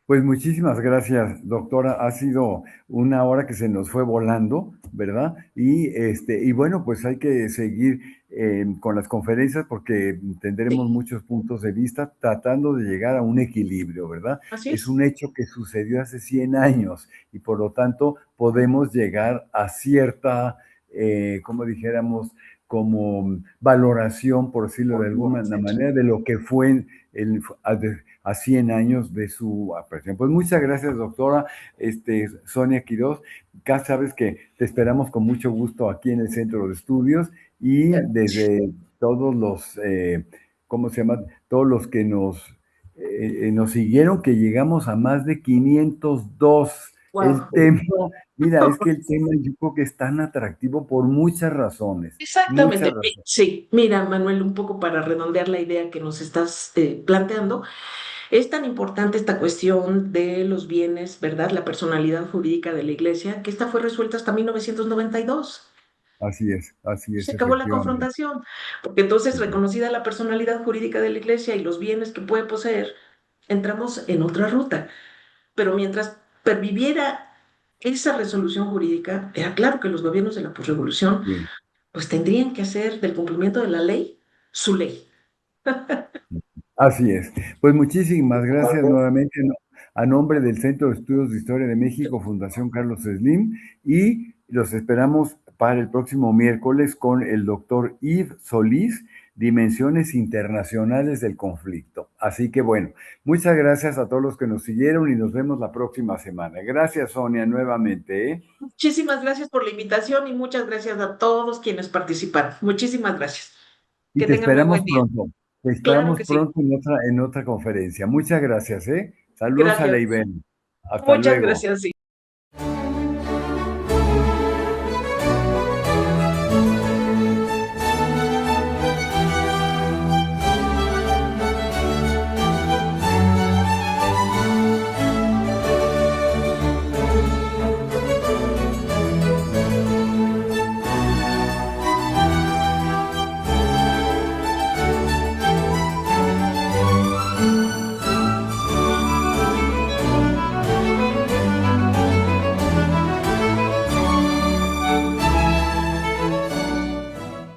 Speaker 1: Pues muchísimas gracias, doctora. Ha sido una hora que se nos fue volando, ¿verdad? Y bueno, pues hay que seguir con las conferencias porque tendremos
Speaker 2: Sí,
Speaker 1: muchos puntos de vista tratando de llegar a un equilibrio, ¿verdad?
Speaker 2: así
Speaker 1: Es
Speaker 2: es.
Speaker 1: un hecho que sucedió hace 100 años y por lo tanto podemos llegar a cierta, como dijéramos, como valoración, por decirlo de alguna manera, de lo que fue el, a 100 años de su aparición. Pues muchas gracias, doctora Sonia Quirós. Ya sabes que te esperamos con mucho gusto aquí en el Centro de Estudios y desde todos los, ¿cómo se llama? Todos los que nos siguieron, que llegamos a más de 502. El
Speaker 2: Wow.
Speaker 1: tema, mira, es que el tema yo creo que es tan atractivo por muchas razones, muchas
Speaker 2: Exactamente.
Speaker 1: razones.
Speaker 2: Sí, mira, Manuel, un poco para redondear la idea que nos estás planteando, es tan importante esta cuestión de los bienes, ¿verdad? La personalidad jurídica de la Iglesia, que esta fue resuelta hasta 1992.
Speaker 1: Así
Speaker 2: Se
Speaker 1: es,
Speaker 2: acabó la
Speaker 1: efectivamente.
Speaker 2: confrontación, porque entonces,
Speaker 1: Sí,
Speaker 2: reconocida la personalidad jurídica de la Iglesia y los bienes que puede poseer, entramos en otra ruta. Pero mientras perviviera esa resolución jurídica, era claro que los gobiernos de la posrevolución
Speaker 1: sí.
Speaker 2: pues tendrían que hacer del cumplimiento de la ley su ley.
Speaker 1: Así es. Pues muchísimas gracias nuevamente a nombre del Centro de Estudios de Historia de México, Fundación Carlos Slim, y los esperamos para el próximo miércoles con el doctor Yves Solís, Dimensiones Internacionales del Conflicto. Así que bueno, muchas gracias a todos los que nos siguieron y nos vemos la próxima semana. Gracias, Sonia, nuevamente, ¿eh?
Speaker 2: Muchísimas gracias por la invitación y muchas gracias a todos quienes participaron. Muchísimas gracias.
Speaker 1: Y
Speaker 2: Que
Speaker 1: te
Speaker 2: tengan muy buen
Speaker 1: esperamos
Speaker 2: día.
Speaker 1: pronto. Te
Speaker 2: Claro
Speaker 1: esperamos
Speaker 2: que sí.
Speaker 1: pronto en otra conferencia. Muchas gracias, ¿eh? Saludos a
Speaker 2: Gracias.
Speaker 1: la Ibel. Hasta
Speaker 2: Muchas
Speaker 1: luego.
Speaker 2: gracias. Sí.